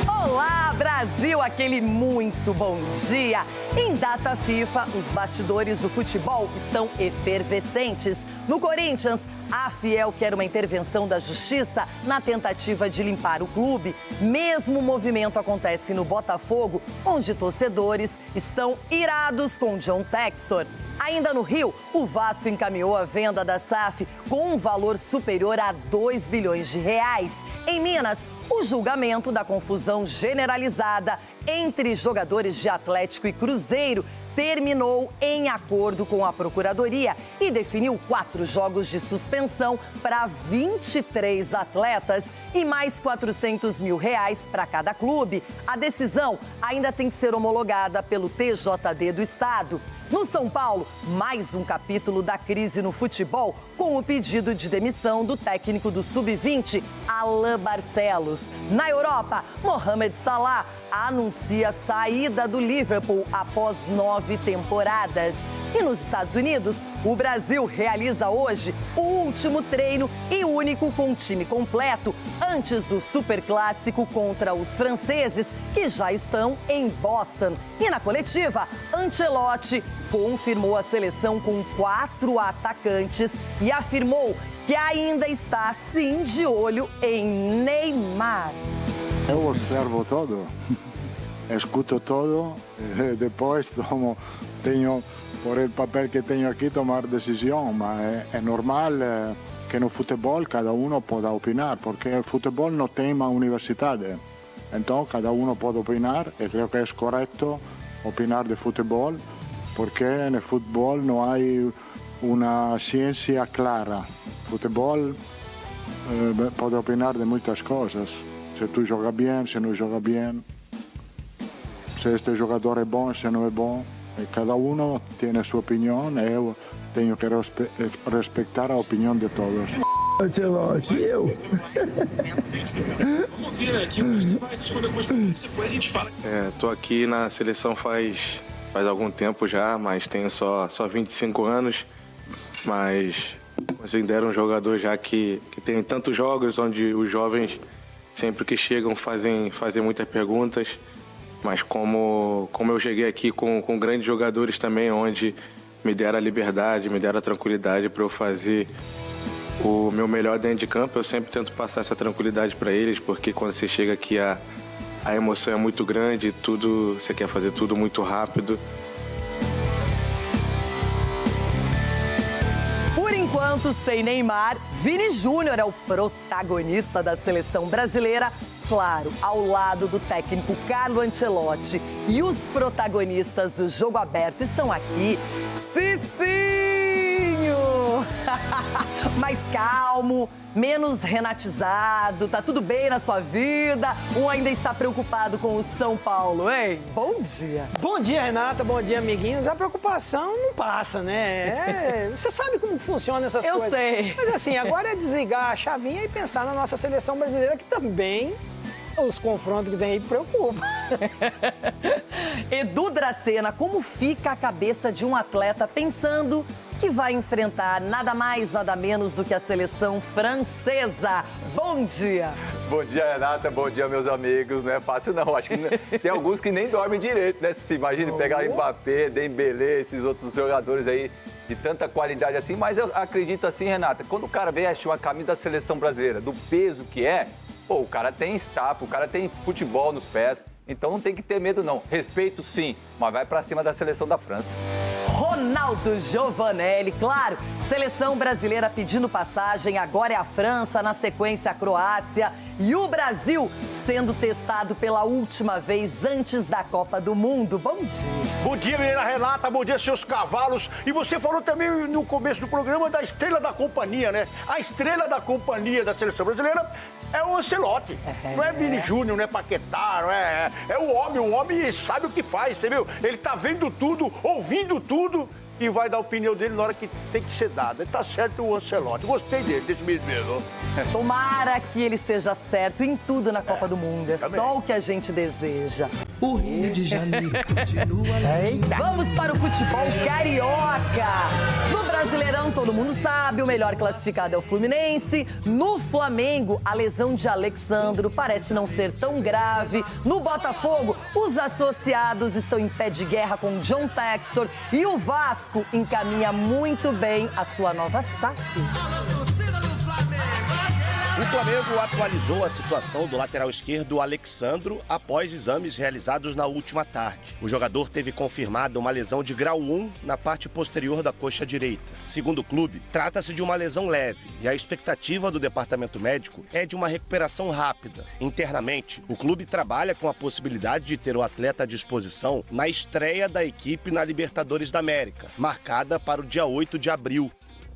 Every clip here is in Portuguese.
Olá, Brasil, aquele muito bom dia. Em data FIFA, os bastidores do futebol estão efervescentes. No Corinthians, a Fiel quer uma intervenção da Justiça na tentativa de limpar o clube. Mesmo movimento acontece no Botafogo, onde torcedores estão irados com John Textor. Ainda no Rio, o Vasco encaminhou a venda da SAF com um valor superior a 2 bilhões de reais. Em Minas, o julgamento da confusão generalizada entre jogadores de Atlético e Cruzeiro terminou em acordo com a Procuradoria e definiu 4 jogos de suspensão para 23 atletas e mais R$400 mil para cada clube. A decisão ainda tem que ser homologada pelo TJD do Estado. No São Paulo, mais um capítulo da crise no futebol, com o pedido de demissão do técnico do Sub-20, Alain Barcelos. Na Europa, Mohamed Salah anuncia saída do Liverpool após 9 temporadas. E nos Estados Unidos, o Brasil realiza hoje o último treino e único com time completo antes do Superclássico contra os franceses, que já estão em Boston. E na coletiva, Ancelotti confirmou a seleção com 4 atacantes e afirmou que ainda está, sim, de olho em Neymar. Eu observo todo, escuto todo, depois tenho, por el papel que tenho aqui, tomar decisão, mas é normal que no futebol cada um pode opinar, porque o futebol não tem uma universidade. Então, cada um pode opinar e creio que é correto opinar de futebol, porque no futebol não há uma ciência clara. Futebol pode opinar de muitas coisas. Se tu joga bem, se não joga bem, se este jogador é bom, se não é bom. E cada um tem a sua opinião e eu tenho que respeitar a opinião de todos. Ancelotti, eu. Vamos ver aqui os rivais, depois a gente fala. Tô aqui na seleção faz algum tempo já, mas tenho só 25 anos. Mas considero um jogador já que tem tantos jogos onde os jovens, sempre que chegam, fazem muitas perguntas. Mas como eu cheguei aqui com grandes jogadores também, onde me deram a liberdade, me deram a tranquilidade para eu fazer o meu melhor dentro de campo, eu sempre tento passar essa tranquilidade para eles, porque quando você chega aqui a emoção é muito grande, você quer fazer tudo muito rápido. Por enquanto, sem Neymar, Vini Júnior é o protagonista da seleção brasileira, claro, ao lado do técnico Carlo Ancelotti. E os protagonistas do Jogo Aberto estão aqui. Cicinho! Mais calmo, menos renatizado, tá tudo bem na sua vida? Ou ainda está preocupado com o São Paulo, hein? Bom dia! Bom dia, Renata, bom dia, amiguinhos. A preocupação não passa, né? Você sabe como funciona essas coisas. Eu sei. Mas assim, agora é desligar a chavinha e pensar na nossa seleção brasileira, que também os confrontos que tem aí preocupam. Edu Dracena, como fica a cabeça de um atleta pensando que vai enfrentar nada mais, nada menos do que a seleção francesa? Bom dia! Bom dia, Renata. Bom dia, meus amigos. Não é fácil, não. Acho que tem alguns que nem dormem direito, né? Se imagine pegar Mbappé, Dembélé, esses outros jogadores aí de tanta qualidade assim. Mas eu acredito assim, Renata, quando o cara veste uma camisa da seleção brasileira, do peso que é, o cara tem staff, o cara tem futebol nos pés. Então não tem que ter medo, não. Respeito, sim, mas vai pra cima da seleção da França. Ronaldo Giovanelli, claro, seleção brasileira pedindo passagem, agora é a França, na sequência a Croácia e o Brasil sendo testado pela última vez antes da Copa do Mundo. Bom dia. Bom dia, menina Renata, bom dia, seus cavalos. E você falou também no começo do programa da estrela da companhia, né? A estrela da companhia da seleção brasileira é o Ancelotti. Não é Vini Júnior, não é Paquetá, não é... É o homem sabe o que faz, você viu? Ele tá vendo tudo, ouvindo tudo e vai dar a opinião dele na hora que tem que ser dada. Tá certo o Ancelotti, gostei dele, desse menino. Tomara que ele seja certo em tudo na Copa do Mundo, é só o que a gente deseja. O Rio de Janeiro continua lá. Vamos para o futebol carioca. No Brasil Brasileirão, todo mundo sabe, o melhor classificado é o Fluminense. No Flamengo, a lesão de Alexandro parece não ser tão grave. No Botafogo, os associados estão em pé de guerra com John Textor. E o Vasco encaminha muito bem a sua nova SAF. O Flamengo atualizou a situação do lateral esquerdo Alexandro após exames realizados na última tarde. O jogador teve confirmado uma lesão de grau 1 na parte posterior da coxa direita. Segundo o clube, trata-se de uma lesão leve e a expectativa do departamento médico é de uma recuperação rápida. Internamente, o clube trabalha com a possibilidade de ter o atleta à disposição na estreia da equipe na Libertadores da América, marcada para o dia 8 de abril.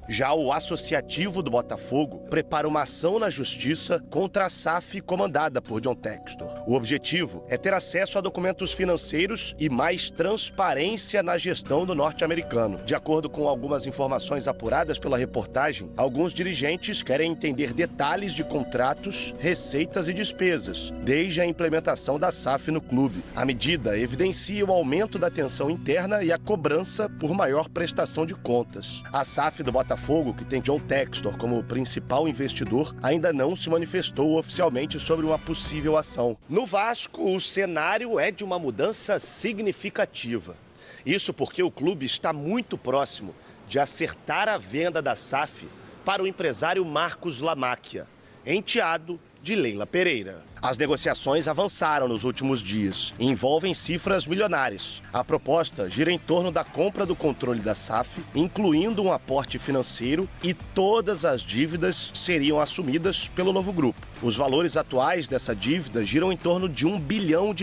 Já o associativo do Botafogo prepara uma ação na justiça contra a SAF comandada por John Textor. O objetivo é ter acesso a documentos financeiros e mais transparência na gestão do norte-americano. De acordo com algumas informações apuradas pela reportagem, alguns dirigentes querem entender detalhes de contratos, receitas e despesas, desde a implementação da SAF no clube. A medida evidencia o aumento da tensão interna e a cobrança por maior prestação de contas. A SAF do Botafogo, que tem John Textor como principal investidor, ainda não se manifestou oficialmente sobre uma possível ação. No Vasco, o cenário é de uma mudança significativa. Isso porque o clube está muito próximo de acertar a venda da SAF para o empresário Marcos Lamáquia, enteado de Leila Pereira. As negociações avançaram nos últimos dias e envolvem cifras milionárias. A proposta gira em torno da compra do controle da SAF, incluindo um aporte financeiro, e todas as dívidas seriam assumidas pelo novo grupo. Os valores atuais dessa dívida giram em torno de R$1 bilhão.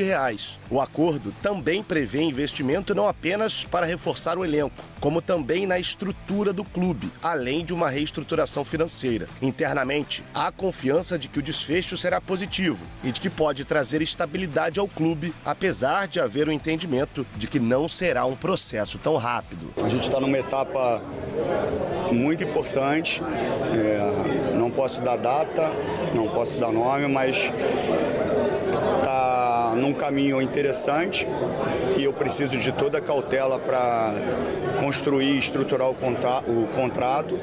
O acordo também prevê investimento não apenas para reforçar o elenco, como também na estrutura do clube, além de uma reestruturação financeira. Internamente, há confiança de que o desfecho será positivo e de que pode trazer estabilidade ao clube, apesar de haver o entendimento de que não será um processo tão rápido. A gente está numa etapa muito importante, não posso dar data, não posso dar nome, mas está num caminho interessante que eu preciso de toda a cautela para construir e estruturar o contrato.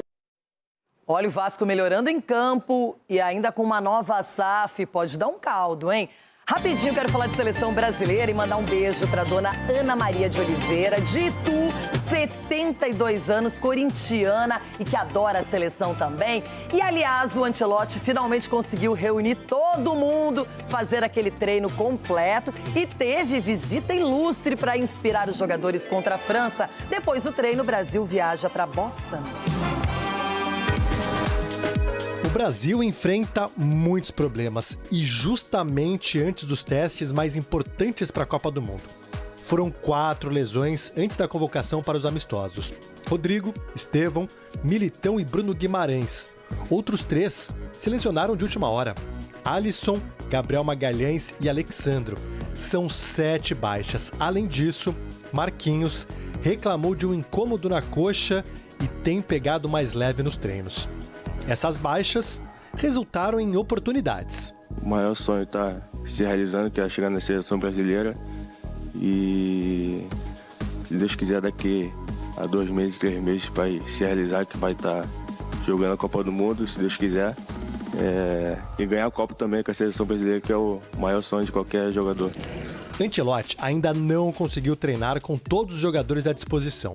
Olha, o Vasco melhorando em campo e ainda com uma nova SAF, pode dar um caldo, hein? Rapidinho, quero falar de seleção brasileira e mandar um beijo para dona Ana Maria de Oliveira, de Itu, 72 anos, corintiana e que adora a seleção também. E, aliás, o Ancelotti finalmente conseguiu reunir todo mundo, fazer aquele treino completo e teve visita ilustre para inspirar os jogadores contra a França. Depois do treino, o Brasil viaja para Boston. O Brasil enfrenta muitos problemas e justamente antes dos testes mais importantes para a Copa do Mundo. Foram 4 lesões antes da convocação para os amistosos. Rodrigo, Estevão, Militão e Bruno Guimarães. Outros 3 se lesionaram de última hora. Alisson, Gabriel Magalhães e Alexandro. São 7 baixas. Além disso, Marquinhos reclamou de um incômodo na coxa e tem pegado mais leve nos treinos. Essas baixas resultaram em oportunidades. O maior sonho está se realizando, que é chegar na seleção brasileira. E se Deus quiser, daqui a 2 meses, 3 meses vai se realizar, que vai estar jogando a Copa do Mundo, se Deus quiser. E ganhar a Copa também com a seleção brasileira, que é o maior sonho de qualquer jogador. Ancelotti ainda não conseguiu treinar com todos os jogadores à disposição.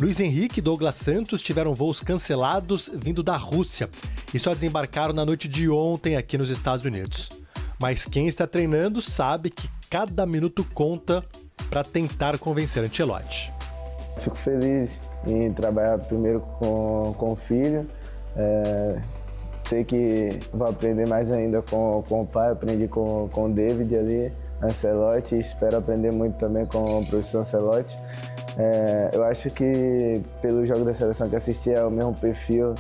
Luiz Henrique e Douglas Santos tiveram voos cancelados vindo da Rússia e só desembarcaram na noite de ontem aqui nos Estados Unidos. Mas quem está treinando sabe que cada minuto conta para tentar convencer Ancelotti. Fico feliz em trabalhar primeiro com o filho. Sei que vou aprender mais ainda com o pai, aprendi com o David ali, Ancelotti, e espero aprender muito também com o professor Ancelotti. Eu acho que pelo jogo da seleção que assisti é o mesmo perfil,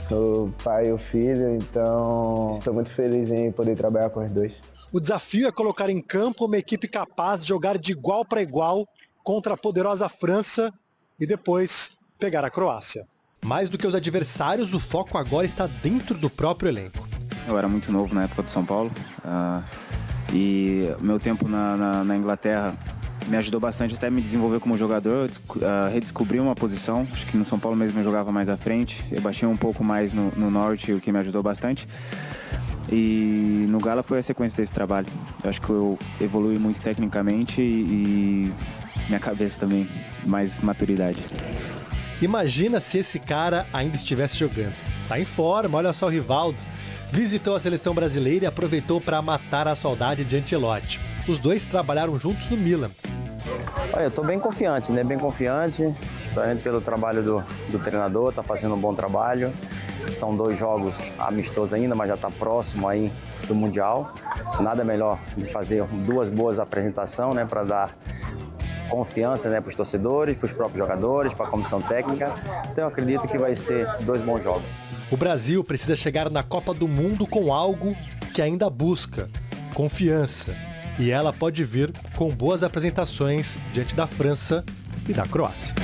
o pai e o filho, então estou muito feliz em poder trabalhar com os dois. O desafio é colocar em campo uma equipe capaz de jogar de igual para igual contra a poderosa França e depois pegar a Croácia. Mais do que os adversários, o foco agora está dentro do próprio elenco. Eu era muito novo na época do São Paulo e meu tempo na Inglaterra me ajudou bastante até me desenvolver como jogador, redescobrir uma posição. Acho que no São Paulo mesmo eu jogava mais à frente, eu baixei um pouco mais no norte, o que me ajudou bastante. E no Gala foi a sequência desse trabalho. Eu acho que eu evolui muito tecnicamente e minha cabeça também, mais maturidade. Imagina se esse cara ainda estivesse jogando. Tá em forma, olha só o Rivaldo. Visitou a seleção brasileira e aproveitou para matar a saudade de Ancelotti. Os dois trabalharam juntos no Milan. Olha, eu tô bem confiante, né? Bem confiante, especialmente pelo trabalho do treinador, tá fazendo um bom trabalho. São 2 jogos amistosos ainda, mas já tá próximo aí do Mundial. Nada melhor de fazer 2 boas apresentações, né? Para dar confiança, né, para os torcedores, para os próprios jogadores, para a comissão técnica. Então eu acredito que vai ser 2 bons jogos. O Brasil precisa chegar na Copa do Mundo com algo que ainda busca: confiança. E ela pode vir com boas apresentações diante da França e da Croácia.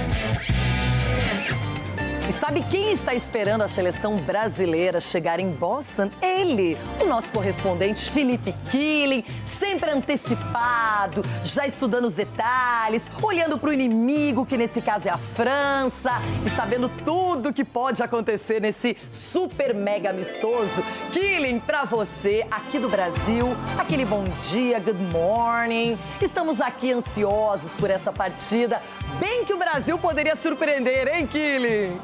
E sabe quem está esperando a seleção brasileira chegar em Boston? Ele, o nosso correspondente Felipe Killing, sempre antecipado, já estudando os detalhes, olhando para o inimigo, que nesse caso é a França, e sabendo tudo que pode acontecer nesse super mega amistoso. Killing, para você, aqui do Brasil, aquele bom dia, good morning. Estamos aqui ansiosos por essa partida. Bem que o Brasil poderia surpreender, hein, Killing?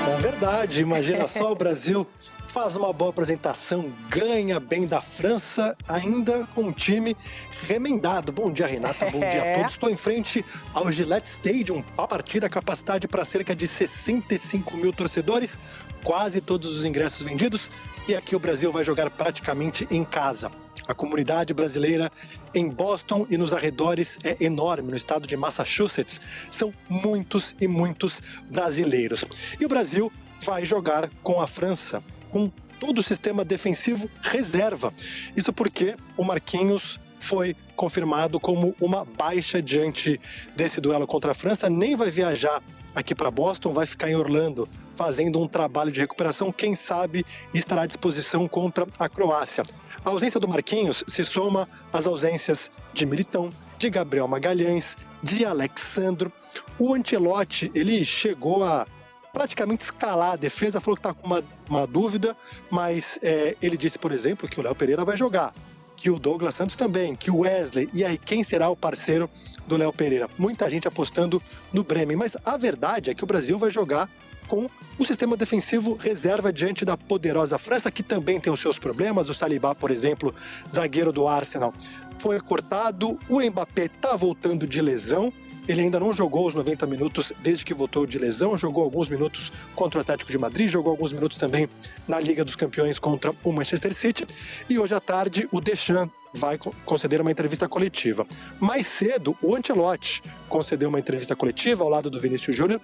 É verdade, imagina só, o Brasil faz uma boa apresentação, ganha bem da França, ainda com um time remendado. Bom dia, Renata, bom dia a todos. Estou em frente ao Gillette Stadium, a partida, capacidade para cerca de 65 mil torcedores, quase todos os ingressos vendidos, e aqui o Brasil vai jogar praticamente em casa. A comunidade brasileira em Boston e nos arredores é enorme, no estado de Massachusetts. São muitos e muitos brasileiros. E o Brasil vai jogar com a França, com todo o sistema defensivo reserva. Isso porque o Marquinhos foi confirmado como uma baixa diante desse duelo contra a França. Nem vai viajar aqui para Boston, vai ficar em Orlando fazendo um trabalho de recuperação. Quem sabe estará à disposição contra a Croácia. A ausência do Marquinhos se soma às ausências de Militão, de Gabriel Magalhães, de Alex Sandro. O Ancelotti, ele chegou a praticamente escalar a defesa, falou que está com uma dúvida, mas ele disse, por exemplo, que o Léo Pereira vai jogar, que o Douglas Santos também, que o Wesley, e aí quem será o parceiro do Léo Pereira? Muita gente apostando no Bremen, mas a verdade é que o Brasil vai jogar com o sistema defensivo reserva diante da poderosa França, que também tem os seus problemas. O Saliba, por exemplo, zagueiro do Arsenal, foi cortado. O Mbappé está voltando de lesão. Ele ainda não jogou os 90 minutos desde que voltou de lesão. Jogou alguns minutos contra o Atlético de Madrid, jogou alguns minutos também na Liga dos Campeões contra o Manchester City. E hoje à tarde o Deschamps vai conceder uma entrevista coletiva. Mais cedo, o Ancelotti concedeu uma entrevista coletiva ao lado do Vinícius Júnior.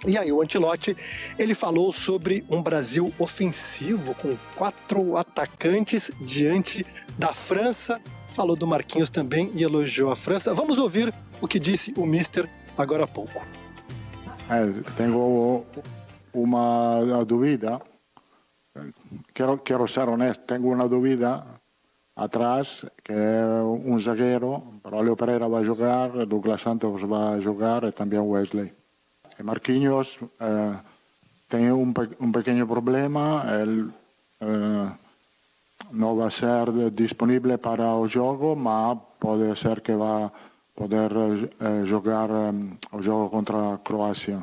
E aí o Ancelotti, ele falou sobre um Brasil ofensivo com 4 atacantes diante da França. Falou do Marquinhos também e elogiou a França. Vamos ouvir o que disse o Mister agora há pouco. Tenho uma dúvida. Quero ser honesto. Tenho uma dúvida atrás, que é um zagueiro. Pero Léo Pereira vai jogar, Douglas Santos vai jogar e também Wesley. Marquinhos tem um pequeno problema, ele não vai ser disponível para o jogo, mas pode ser que vá poder jogar o jogo contra a Croácia.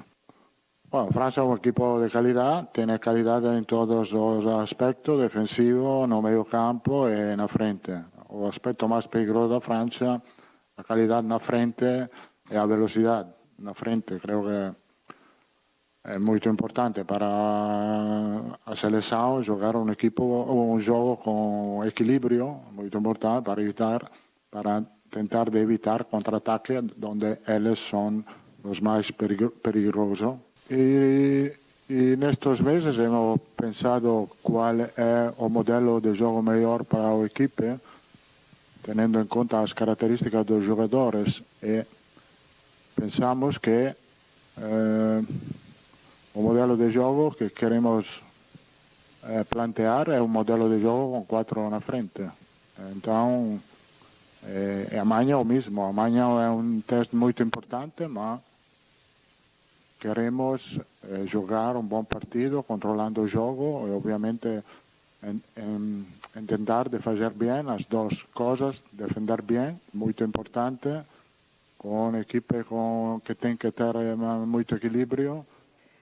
Bueno, França é um equipo de qualidade, tem qualidade em todos os aspectos, defensivo, no meio campo e na frente. O aspecto mais perigoso da França, a qualidade na frente e a velocidade na frente. Creio que é muito importante para a seleção jogar um jogo com equilíbrio, muito importante para tentar evitar contra-ataque, onde eles são os mais perigosos. E nestes meses hemos pensado qual é o modelo de jogo melhor para a equipe, tendo em conta as características dos jogadores, e pensamos que o modelo de jogo que queremos plantear é um modelo de jogo com 4 na frente. Então, Amanhã o mesmo. Amanhã é um teste muito importante, mas queremos jogar um bom partido, controlando o jogo e, obviamente, tentar de fazer bem as duas coisas, defender bem, muito importante, com uma equipe que tem que ter muito equilíbrio.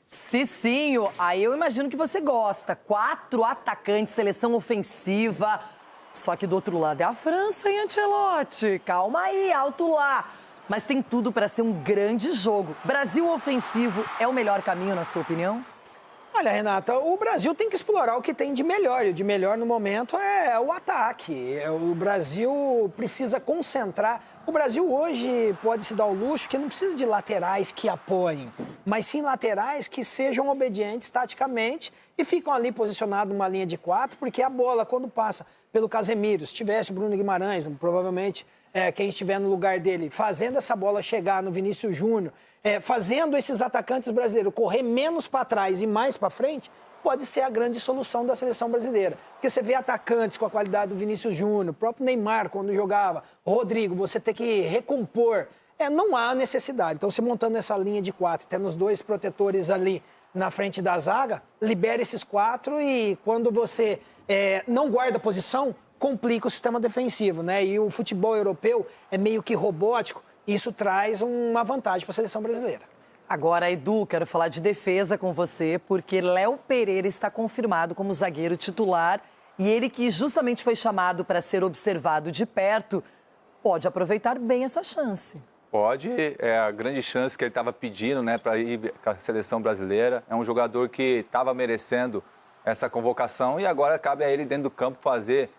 Cicinho, aí eu imagino que você gosta. 4 atacantes, seleção ofensiva. Só que do outro lado é a França, hein, Ancelotti? Calma aí, alto lá. Mas tem tudo para ser um grande jogo. Brasil ofensivo é o melhor caminho, na sua opinião? Olha, Renata, o Brasil tem que explorar o que tem de melhor. E o de melhor no momento é o ataque. O Brasil precisa concentrar. O Brasil hoje pode se dar o luxo que não precisa de laterais que apoiem, mas sim laterais que sejam obedientes taticamente e ficam ali posicionados numa linha de 4, porque a bola, quando passa pelo Casemiro, se tivesse Bruno Guimarães, provavelmente quem estiver no lugar dele, fazendo essa bola chegar no Vinícius Júnior, fazendo esses atacantes brasileiros correr menos para trás e mais para frente, pode ser a grande solução da seleção brasileira. Porque você vê atacantes com a qualidade do Vinícius Júnior, o próprio Neymar quando jogava, o Rodrigo, você ter que recompor. Não há necessidade. Então, você montando essa linha de 4, tendo os 2 protetores ali na frente da zaga, libera esses 4 e quando você não guarda posição, complica o sistema defensivo, né? E o futebol europeu é meio que robótico, isso traz uma vantagem para a seleção brasileira. Agora, Edu, quero falar de defesa com você, porque Léo Pereira está confirmado como zagueiro titular e ele que justamente foi chamado para ser observado de perto, pode aproveitar bem essa chance. Pode, é a grande chance que ele estava pedindo, né, para ir com a seleção brasileira. É um jogador que estava merecendo essa convocação e agora cabe a ele dentro do campo fazer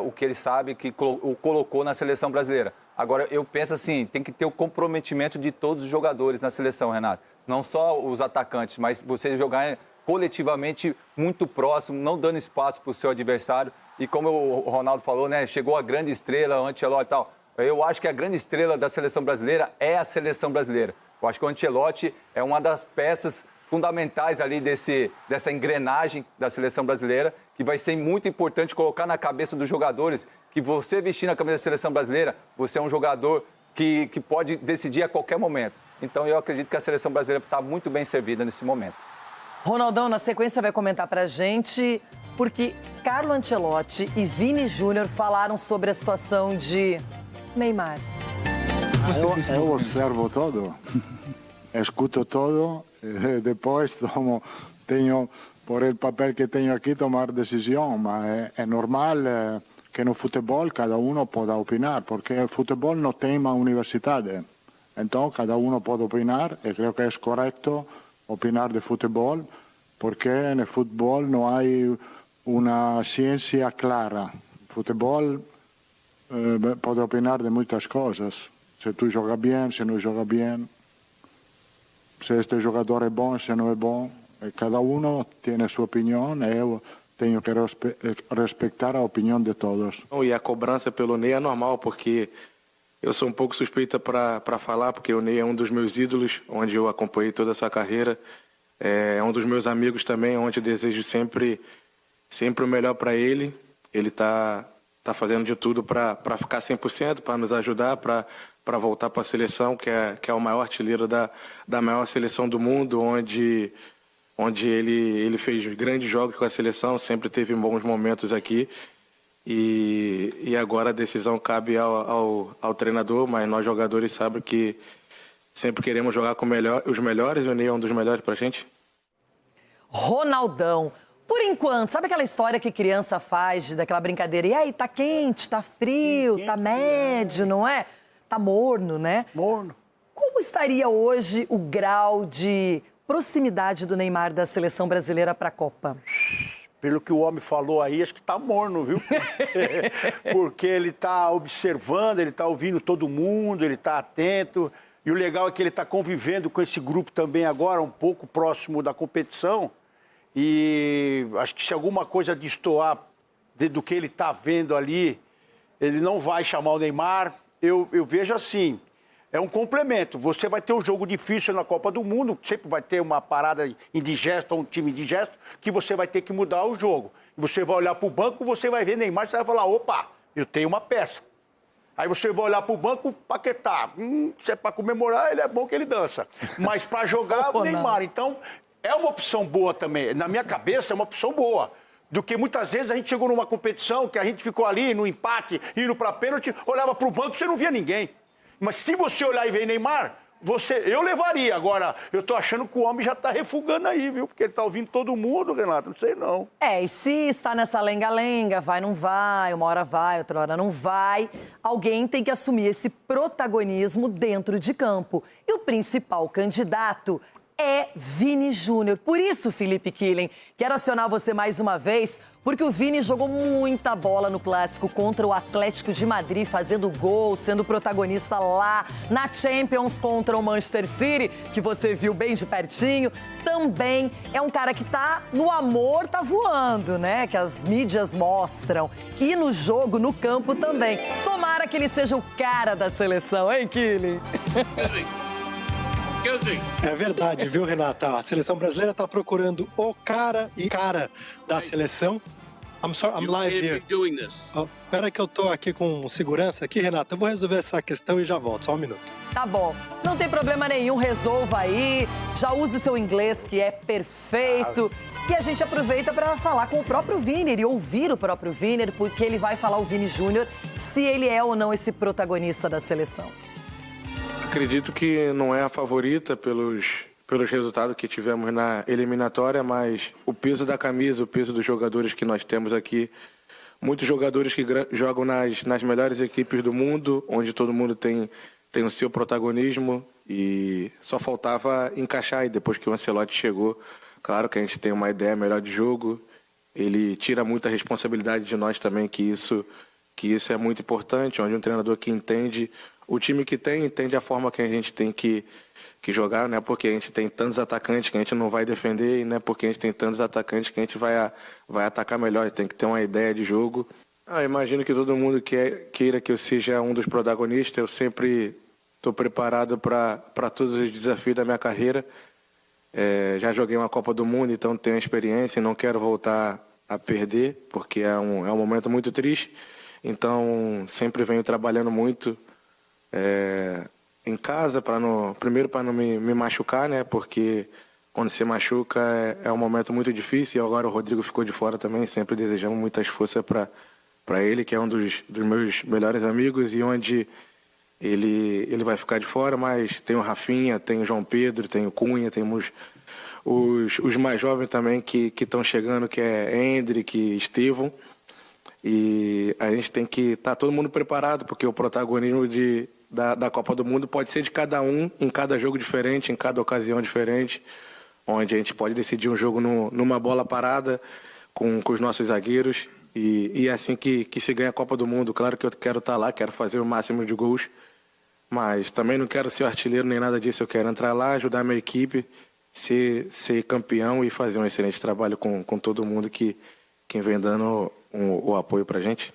o que ele sabe que o colocou na seleção brasileira. Agora, eu penso assim, tem que ter o comprometimento de todos os jogadores na seleção, Renato. Não só os atacantes, mas você jogar coletivamente muito próximo, não dando espaço para o seu adversário. E como o Ronaldo falou, né, chegou a grande estrela, o Ancelotti e tal. Eu acho que a grande estrela da seleção brasileira é a seleção brasileira. Eu acho que o Ancelotti é uma das peças fundamentais ali dessa engrenagem da seleção brasileira, que vai ser muito importante colocar na cabeça dos jogadores que você vestindo a camisa da seleção brasileira, você é um jogador que pode decidir a qualquer momento. Então eu acredito que a seleção brasileira está muito bem servida nesse momento. Ronaldão, na sequência vai comentar pra gente, porque Carlo Ancelotti e Vini Júnior falaram sobre a situação de Neymar. Eu observo todo, escuto todo, depois tenho, por el papel que tenho aqui, tomar decisão, mas é normal que no futebol cada um pode opinar, porque o futebol não tem uma universidade. Então, cada um pode opinar, e creio que é correto opinar de futebol, porque no futebol não há uma ciência clara. Futebol pode opinar de muitas coisas. Se tu joga bem, se não joga bem, se este jogador é bom, se não é bom. Cada um tem a sua opinião e eu tenho que respeitar a opinião de todos. E a cobrança pelo Ney é normal, porque eu sou um pouco suspeita para falar, porque o Ney é um dos meus ídolos, onde eu acompanhei toda a sua carreira. É um dos meus amigos também, onde eu desejo sempre o melhor para ele. Ele tá fazendo de tudo para ficar 100%, para nos ajudar, para voltar para a seleção, que é o maior artilheiro da maior seleção do mundo, onde ele fez grandes jogos com a seleção, sempre teve bons momentos aqui. E agora a decisão cabe ao treinador, mas nós jogadores sabemos que sempre queremos jogar com os melhores, e o Ney é um dos melhores pra gente. Ronaldão, por enquanto, sabe aquela história que criança faz, daquela brincadeira? E aí, tá quente, tá frio, tá médio, não é? Tá morno, né? Morno. Como estaria hoje o grau de proximidade do Neymar da seleção brasileira para a Copa? Pelo que o homem falou aí, acho que tá morno, viu? Porque ele tá observando, ele tá ouvindo todo mundo, ele tá atento. E o legal é que ele tá convivendo com esse grupo também agora, um pouco próximo da competição. E acho que se alguma coisa destoar do que ele tá vendo ali, ele não vai chamar o Neymar. Eu vejo assim, é um complemento. Você vai ter um jogo difícil na Copa do Mundo, sempre vai ter uma parada indigesta, um time indigesto, que você vai ter que mudar o jogo. Você vai olhar para o banco, você vai ver Neymar, você vai falar, opa, eu tenho uma peça. Aí você vai olhar pro banco, Paquetá. Se é pra comemorar, ele é bom que ele dança. Mas pra jogar, o Neymar. Então, é uma opção boa também. Na minha cabeça, é uma opção boa. Do que muitas vezes a gente chegou numa competição que a gente ficou ali no empate, indo pra pênalti, olhava pro banco e você não via ninguém. Mas se você olhar e ver Neymar, eu levaria. Agora, eu tô achando que o homem já tá refugando aí, viu? Porque ele tá ouvindo todo mundo, Renato, não sei não. E se está nessa lenga-lenga, vai, não vai, uma hora vai, outra hora não vai, alguém tem que assumir esse protagonismo dentro de campo. E o principal candidato é Vini Júnior. Por isso, Felipe Killen, quero acionar você mais uma vez, porque o Vini jogou muita bola no Clássico contra o Atlético de Madrid, fazendo gol, sendo protagonista lá na Champions contra o Manchester City, que você viu bem de pertinho. Também é um cara que tá no amor, tá voando, né? Que as mídias mostram. E no jogo, no campo também. Tomara que ele seja o cara da seleção, hein, Killen? É verdade, viu, Renata? A seleção brasileira tá procurando o cara da seleção. I'm live here. Espera que eu tô aqui com segurança aqui, Renata. Eu vou resolver essa questão e já volto, só um minuto. Tá bom, não tem problema nenhum, resolva aí. Já use seu inglês, que é perfeito. E a gente aproveita para falar com o próprio Vini e ouvir o próprio Vini, porque ele vai falar, o Vini Júnior, se ele é ou não esse protagonista da seleção. Acredito que não é a favorita pelos resultados que tivemos na eliminatória, mas o peso da camisa, o peso dos jogadores que nós temos aqui, muitos jogadores que jogam nas melhores equipes do mundo, onde todo mundo tem o seu protagonismo, e só faltava encaixar. E depois que o Ancelotti chegou, claro que a gente tem uma ideia melhor de jogo, ele tira muita responsabilidade de nós também, que isso é muito importante, onde um treinador que entende o time que entende a forma que a gente tem que jogar, não é porque a gente tem tantos atacantes que a gente não vai defender, e não é porque a gente tem tantos atacantes que a gente vai atacar melhor, tem que ter uma ideia de jogo. Imagino que todo mundo queira que eu seja um dos protagonistas, eu sempre estou preparado para todos os desafios da minha carreira. Já joguei uma Copa do Mundo, então tenho experiência e não quero voltar a perder, porque é um momento muito triste, então sempre venho trabalhando muito em casa, primeiro para não me machucar, né? Porque quando se machuca é um momento muito difícil, e agora o Rodrigo ficou de fora também, sempre desejamos muitas forças para ele, que é um dos meus melhores amigos, e onde ele vai ficar de fora, mas tem o Rafinha, tem o João Pedro, tem o Cunha, temos os mais jovens também que estão chegando, que é Hendrick, Estevão, e a gente tem que estar todo mundo preparado, porque o protagonismo da Copa do Mundo pode ser de cada um, em cada jogo diferente, em cada ocasião diferente, onde a gente pode decidir um jogo numa bola parada com os nossos zagueiros, e é assim que se ganha a Copa do Mundo. Claro que eu quero estar lá, quero fazer o máximo de gols, mas também não quero ser artilheiro nem nada disso. Eu quero entrar lá, ajudar a minha equipe, ser campeão e fazer um excelente trabalho com todo mundo que vem dando o apoio pra gente.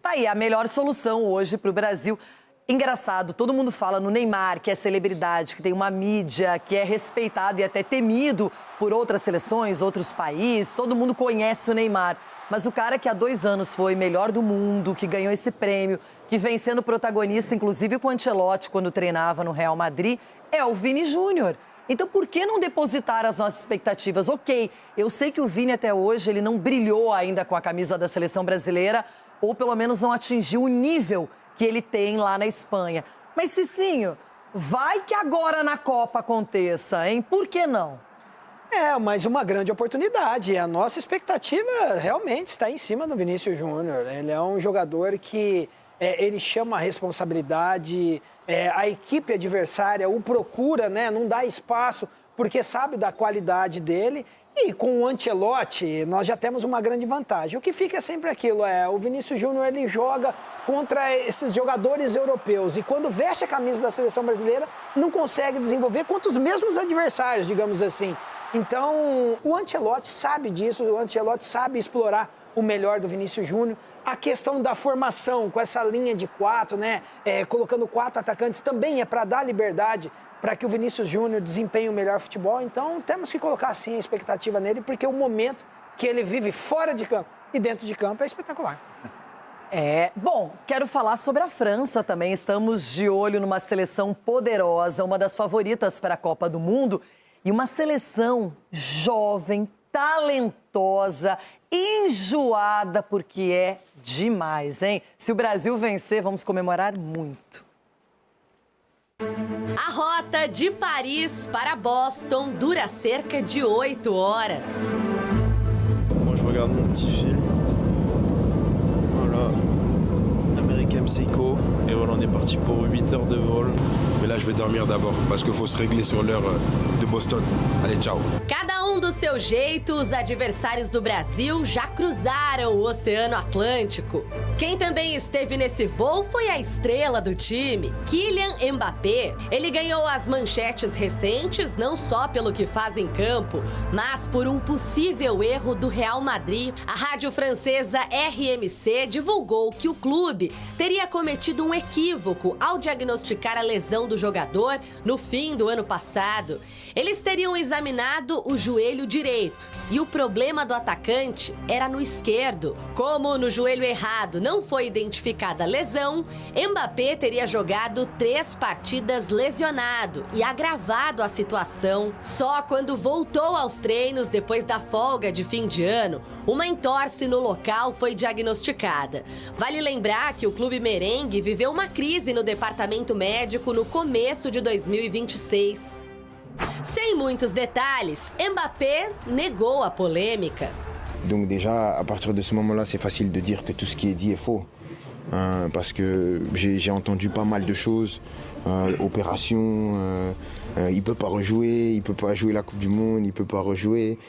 Tá aí a melhor solução hoje para o Brasil. Engraçado, todo mundo fala no Neymar, que é celebridade, que tem uma mídia, que é respeitado e até temido por outras seleções, outros países. Todo mundo conhece o Neymar. Mas o cara que há 2 anos foi melhor do mundo, que ganhou esse prêmio, que vem sendo protagonista, inclusive com o Ancelotti, quando treinava no Real Madrid, é o Vini Júnior. Então, por que não depositar as nossas expectativas? Ok, eu sei que o Vini até hoje ele não brilhou ainda com a camisa da seleção brasileira, ou pelo menos não atingiu o nível que ele tem lá na Espanha. Mas, Cicinho, vai que agora na Copa aconteça, hein? Por que não? Mas uma grande oportunidade. A nossa expectativa realmente está em cima do Vinícius Júnior. Ele é um jogador que ele chama a responsabilidade, a equipe adversária o procura, né? Não dá espaço, porque sabe da qualidade dele. E com o Ancelotti, nós já temos uma grande vantagem. O que fica é sempre aquilo, o Vinícius Júnior ele joga contra esses jogadores europeus. E quando veste a camisa da seleção brasileira, não consegue desenvolver contra os mesmos adversários, digamos assim. Então, o Ancelotti sabe disso, o Ancelotti sabe explorar o melhor do Vinícius Júnior. A questão da formação, com essa linha de 4, né? Colocando 4 atacantes, também é para dar liberdade para que o Vinícius Júnior desempenhe o melhor futebol. Então, temos que colocar, sim, a expectativa nele, porque o momento que ele vive fora de campo e dentro de campo é espetacular. Bom, quero falar sobre a França também. Estamos de olho numa seleção poderosa, uma das favoritas para a Copa do Mundo. E uma seleção jovem, talentosa, enjoada, porque é demais, hein? Se o Brasil vencer, vamos comemorar muito. A rota de Paris para Boston dura cerca de 8 horas. Moi, je regarde mon petit film. Voilà. American Psycho. Et voilà, on est parti pour 8 heures de vol. Mais là, je vais dormir d'abord, parce qu'il faut se régler sur l'heure de Boston. Allez, ciao. Cada um do seu jeito, os adversários do Brasil já cruzaram o Oceano Atlântico. Quem também esteve nesse voo foi a estrela do time, Kylian Mbappé. Ele ganhou as manchetes recentes não só pelo que faz em campo, mas por um possível erro do Real Madrid. A rádio francesa RMC divulgou que o clube teria cometido um equívoco ao diagnosticar a lesão do jogador no fim do ano passado. Eles teriam examinado o joelho direito e o problema do atacante era no esquerdo. Como no joelho errado não foi identificada a lesão, Mbappé teria jogado 3 partidas lesionado e agravado a situação. Só quando voltou aos treinos depois da folga de fim de ano, uma entorse no local foi diagnosticada. Vale lembrar que o clube merengue viveu uma crise no departamento médico no começo de 2026. Sem muitos detalhes, Mbappé negou a polêmica. Donc déjà, à partir de ce moment-là, c'est facile de dire que tout ce qui est dit est faux. Parce que j'ai entendu pas mal de choses. Opération, il peut pas rejouer, il peut pas jouer la Coupe du Monde, il peut pas rejouer.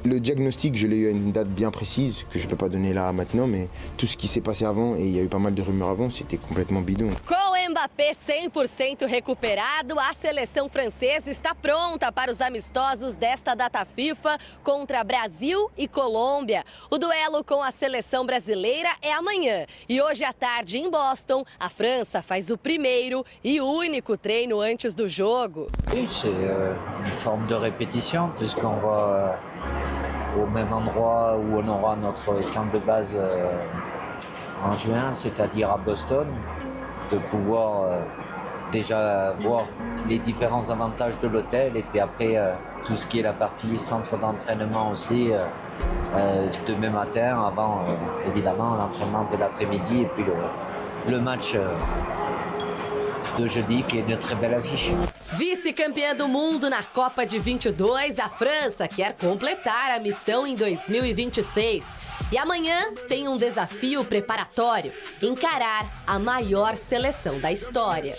Le diagnostic, je l'ai eu à une date bien précise, que je peux pas donner là maintenant, mais tout ce qui s'est passé avant, et il y a eu pas mal de rumeurs avant, c'était complètement bidon. Com Mbappé 100% recuperado, a seleção francesa está pronta para os amistosos desta data FIFA contra Brasil e Colômbia. O duelo com a seleção brasileira é amanhã. E hoje à tarde, em Boston, a França faz o primeiro e único treino antes do jogo. Oui, c'est une forme de répétition, puisqu'on va au même endroit où on aura notre camp de base en juin, c'est-à-dire à Boston, de pouvoir déjà voir les différents avantages de l'hôtel et puis après tout ce qui est la partie centre d'entraînement aussi demain matin avant évidemment l'entraînement de l'après-midi et puis le match do jeudi, que é uma très belle affiche. Vice-campeã do mundo na Copa de 22, a França quer completar a missão em 2026. E amanhã tem um desafio preparatório: encarar a maior seleção da história.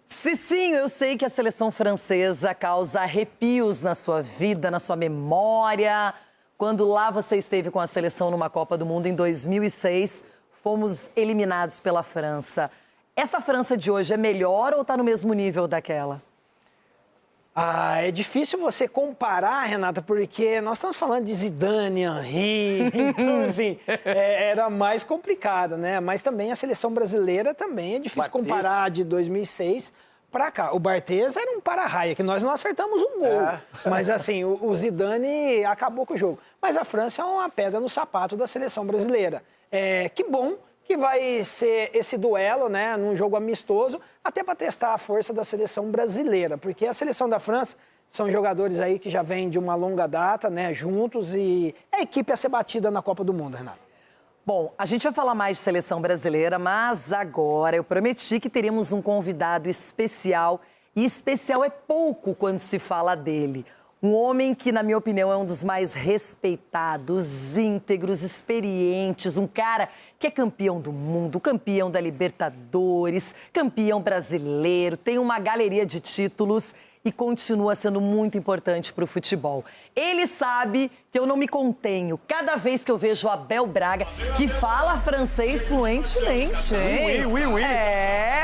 Cicinho, eu sei que a seleção francesa causa arrepios na sua vida, na sua memória. Quando lá você esteve com a seleção numa Copa do Mundo em 2006, fomos eliminados pela França. Essa França de hoje é melhor ou está no mesmo nível daquela? É difícil você comparar, Renata, porque nós estamos falando de Zidane, Henry, então assim, era mais complicado, né? Mas também a seleção brasileira também é difícil comparar de 2006 para cá. O Barthez era um para-raia, que nós não acertamos o gol. Mas assim, o Zidane acabou com o jogo. Mas a França é uma pedra no sapato da seleção brasileira. Que bom que vai ser esse duelo, né, num jogo amistoso, até para testar a força da seleção brasileira, porque a seleção da França são jogadores aí que já vêm de uma longa data, né, juntos, e é a equipe a ser batida na Copa do Mundo, Renato. Bom, a gente vai falar mais de seleção brasileira, mas agora eu prometi que teríamos um convidado especial, e especial é pouco quando se fala dele. Um homem que, na minha opinião, é um dos mais respeitados, íntegros, experientes, um cara que é campeão do mundo, campeão da Libertadores, campeão brasileiro, tem uma galeria de títulos e continua sendo muito importante para o futebol. Ele sabe que eu não me contenho cada vez que eu vejo o Abel Braga, que fala francês fluentemente, hein? Oui.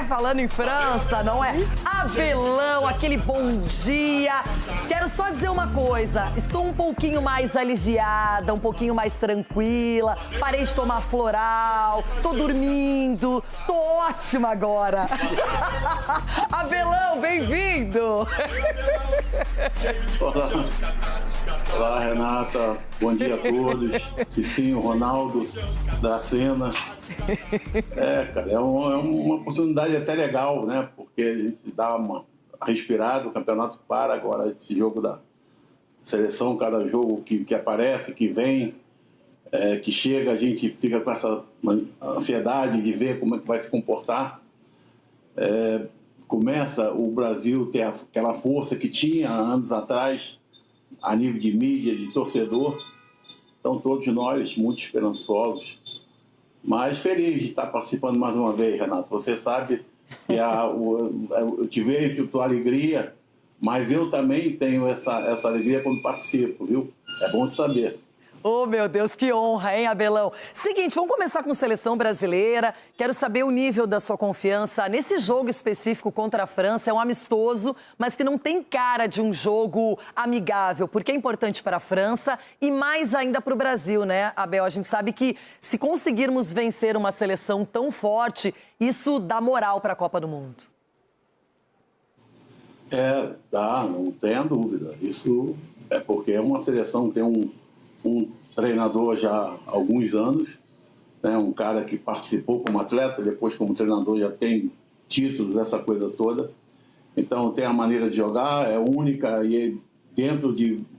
Falando em França, não é? Abelão, aquele bom dia. Quero só dizer uma coisa, estou um pouquinho mais aliviada, um pouquinho mais tranquila, parei de tomar floral, tô dormindo, tô ótima agora. Abelão, bem-vindo! Olá. Olá, Renata. Bom dia a todos. Cicinho, Ronaldo, Dracena. Cara, é uma oportunidade até legal, né? Porque a gente dá uma respirada, o campeonato para agora, esse jogo da seleção, cada jogo que aparece, que vem, que chega, a gente fica com essa ansiedade de ver como é que vai se comportar. Começa o Brasil ter aquela força que tinha anos atrás, a nível de mídia, de torcedor. Então, todos nós muito esperançosos, mas feliz de estar participando mais uma vez, Renato. Você sabe que eu te vejo a tua alegria, mas eu também tenho essa alegria quando participo, viu? É bom de saber. Oh, meu Deus, que honra, hein, Abelão? Seguinte, vamos começar com seleção brasileira. Quero saber o nível da sua confiança nesse jogo específico contra a França. É um amistoso, mas que não tem cara de um jogo amigável, porque é importante para a França e mais ainda para o Brasil, né, Abel? A gente sabe que se conseguirmos vencer uma seleção tão forte, isso dá moral para a Copa do Mundo. Dá, não tenha dúvida. Isso é porque é uma seleção que tem um treinador já há alguns anos, né? Um cara que participou como atleta, depois como treinador já tem títulos, essa coisa toda. Então tem a maneira de jogar, é única e dentro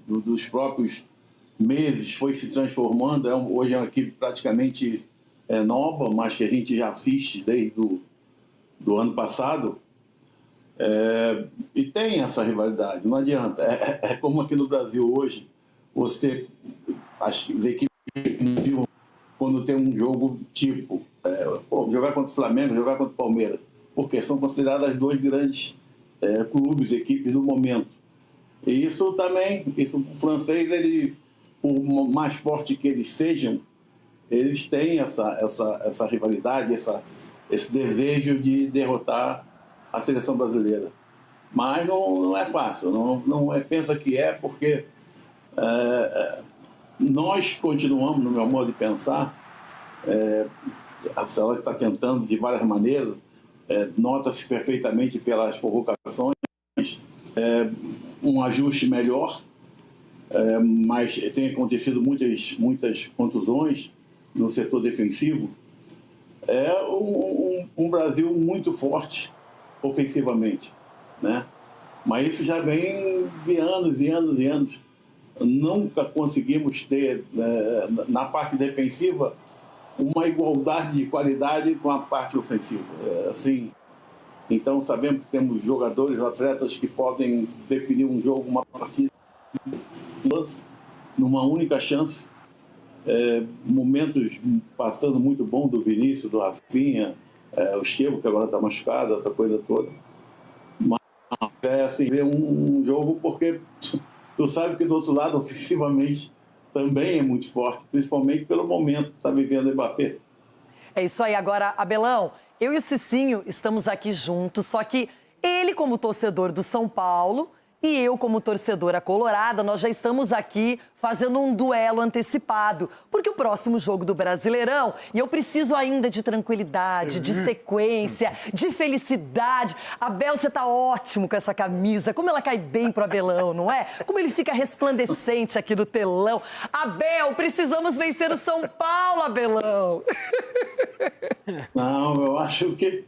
dos próprios meses foi se transformando. Hoje é uma equipe praticamente nova, mas que a gente já assiste desde do ano passado. E tem essa rivalidade, não adianta. É como aqui no Brasil hoje, as equipes, quando tem um jogo tipo, jogar contra o Flamengo, jogar contra o Palmeiras, porque são consideradas dois grandes clubes, equipes do momento. E isso também, o francês, por mais forte que eles sejam, eles têm essa rivalidade, esse desejo de derrotar a seleção brasileira. Mas não é fácil, não pensa que porque nós continuamos, no meu modo de pensar, a seleção está tentando de várias maneiras, nota-se perfeitamente pelas provocações, um ajuste melhor, mas tem acontecido muitas contusões no setor defensivo. É um Brasil muito forte ofensivamente, né? Mas isso já vem de anos e anos e anos. Nunca conseguimos ter, na parte defensiva, uma igualdade de qualidade com a parte ofensiva. Assim, então, sabemos que temos jogadores, atletas que podem definir um jogo, uma partida, numa única chance. Momentos passando muito bom do Vinícius, do Rafinha, o Estevo, que agora está machucado, essa coisa toda. Mas assim, é um jogo porque tu sabe que do outro lado, ofensivamente, também é muito forte, principalmente pelo momento que está vivendo o Mbappé. É isso aí. Agora, Abelão, eu e o Cicinho estamos aqui juntos, só que ele, como torcedor do São Paulo, e eu, como torcedora colorada, nós já estamos aqui fazendo um duelo antecipado. Porque o próximo jogo do Brasileirão, e eu preciso ainda de tranquilidade, de sequência, de felicidade. Abel, você tá ótimo com essa camisa. Como ela cai bem pro Abelão, não é? Como ele fica resplandecente aqui no telão. Abel, precisamos vencer o São Paulo, Abelão. Não, eu acho que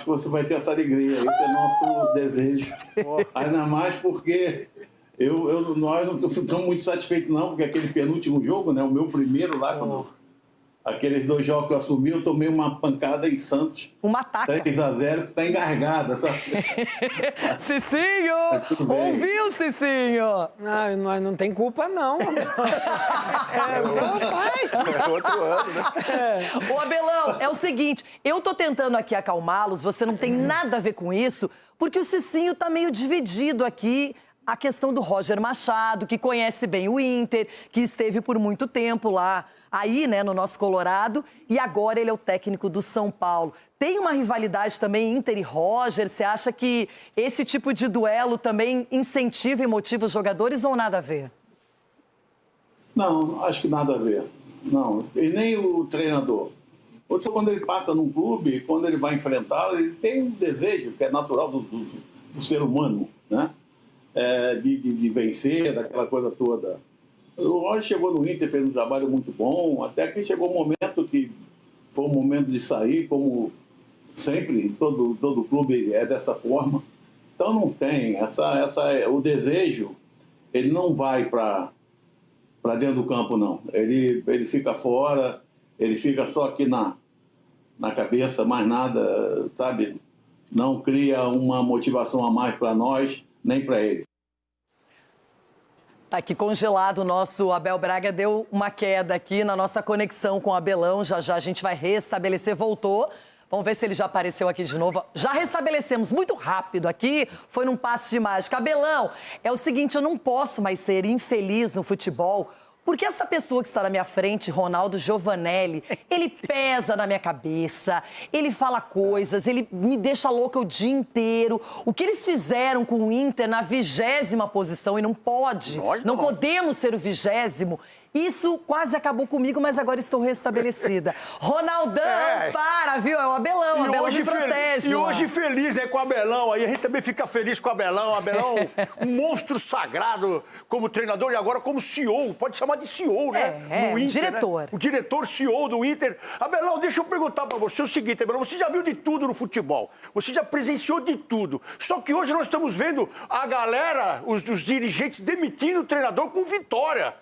você vai ter essa alegria. Esse é nosso desejo. Ainda mais porque nós não estamos muito satisfeitos, não, porque aquele penúltimo jogo, né, o meu primeiro lá, aqueles 2 jogos que eu assumi, eu tomei uma pancada em Santos. Uma taca. 3-0, que está engargada, sabe? Cicinho! Ouviu, Cicinho? Não tem culpa, não. Meu pai. É outro ano, né? Ô, Abelão, é o seguinte, eu tô tentando aqui acalmá-los, você não tem nada a ver com isso, porque o Cicinho tá meio dividido aqui. A questão do Roger Machado, que conhece bem o Inter, que esteve por muito tempo lá, aí, né, no nosso Colorado, e agora ele é o técnico do São Paulo. Tem uma rivalidade também Inter e Roger? Você acha que esse tipo de duelo também incentiva e motiva os jogadores ou nada a ver? Não, acho que nada a ver. Não, e nem o treinador. Outro, quando ele passa num clube, quando ele vai enfrentá-lo, ele tem um desejo que é natural do ser humano, né? De vencer, daquela coisa toda. O Roger chegou no Inter, fez um trabalho muito bom, até que chegou um momento que foi um momento de sair, como sempre, todo clube é dessa forma. Então não tem, o desejo, ele não vai para dentro do campo, não. Ele fica fora, ele fica só aqui na cabeça, mais nada, sabe? Não cria uma motivação a mais para nós, nem para ele. Tá aqui congelado, o nosso Abel Braga deu uma queda aqui na nossa conexão com o Abelão. Já já a gente vai restabelecer, voltou. Vamos ver se ele já apareceu aqui de novo. Já restabelecemos muito rápido aqui, foi num passe de mágica. Abelão, é o seguinte, eu não posso mais ser infeliz no futebol, porque essa pessoa que está na minha frente, Ronaldo Giovanelli, ele pesa na minha cabeça, ele fala coisas, ele me deixa louca o dia inteiro. O que eles fizeram com o Inter na 20ª posição, e não pode, não podemos ser o 20º, isso quase acabou comigo, mas agora estou restabelecida. Ronaldão, para, viu? É o Abelão, o Abelão me protege. E hoje feliz, né, com o Abelão. Aí a gente também fica feliz com o Abelão. Abelão, um monstro sagrado como treinador e agora como CEO. Pode chamar de CEO, né? No Inter, diretor. Né? O diretor CEO do Inter. Abelão, deixa eu perguntar pra você o seguinte, Abelão. Você já viu de tudo no futebol. Você já presenciou de tudo. Só que hoje nós estamos vendo a galera, os dirigentes, demitindo o treinador com vitória.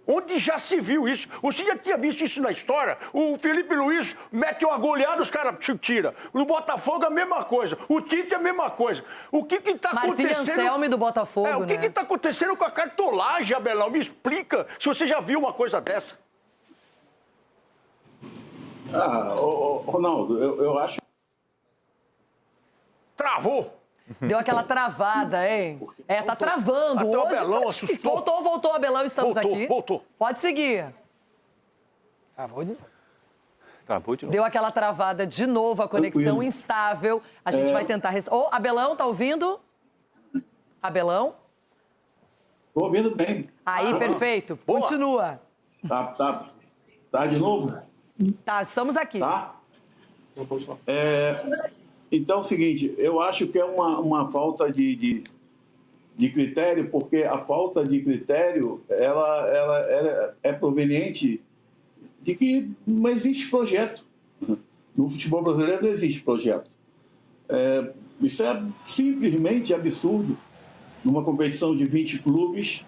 Onde já se viu isso? Você já tinha visto isso na história? O Felipe Luiz mete uma goleada, os caras tiram. No Botafogo a mesma coisa. O Tite a mesma coisa. O que está acontecendo? Martim Anselmi do Botafogo, o que está acontecendo com a cartolagem, Abelão? Me explica se você já viu uma coisa dessa. Ronaldo, eu acho... Travou. Deu aquela travada, hein? Tá travando. Até hoje, o Abelão assustou. Voltou, Abelão, estamos aqui. Voltou. Pode seguir. Travou de novo. Travou de novo. Deu aquela travada de novo, a conexão instável. A gente vai tentar... Abelão, tá ouvindo? Abelão? Tô ouvindo bem. Aí, perfeito. Boa. Continua. Tá de novo? Tá, estamos aqui. Tá? Então é o seguinte, eu acho que é uma falta de critério, porque a falta de critério ela é proveniente de que não existe projeto. No futebol brasileiro não existe projeto. Isso é simplesmente absurdo. Numa competição de 20 clubes,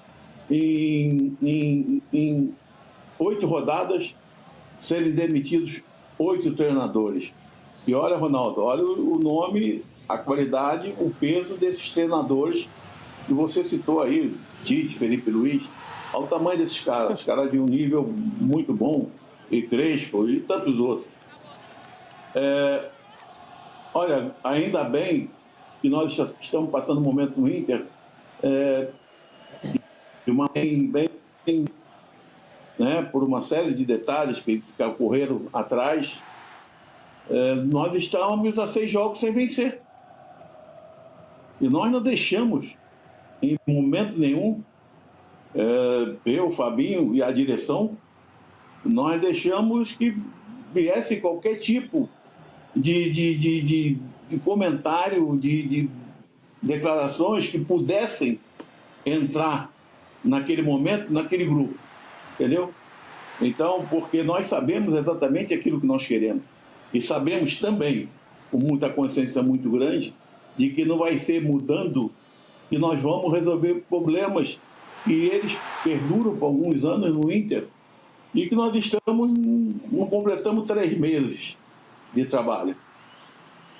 em 8 rodadas, serem demitidos 8 treinadores. E olha, Ronaldo, olha o nome, a qualidade, o peso desses treinadores que você citou aí, Tite, Felipe Luiz. Olha o tamanho desses caras, os caras de um nível muito bom, e Crespo e tantos outros. Olha, ainda bem que nós estamos passando um momento no Inter né, por uma série de detalhes que ocorreram atrás. Nós estávamos a 6 jogos sem vencer. E nós não deixamos, em momento nenhum, eu, Fabinho e a direção, nós deixamos que viesse qualquer tipo de comentário, de declarações que pudessem entrar naquele momento, naquele grupo. Entendeu? Então, porque nós sabemos exatamente aquilo que nós queremos. E sabemos também, com muita consciência muito grande, de que não vai ser mudando que nós vamos resolver problemas que eles perduram por alguns anos no Inter e que nós não completamos 3 meses de trabalho.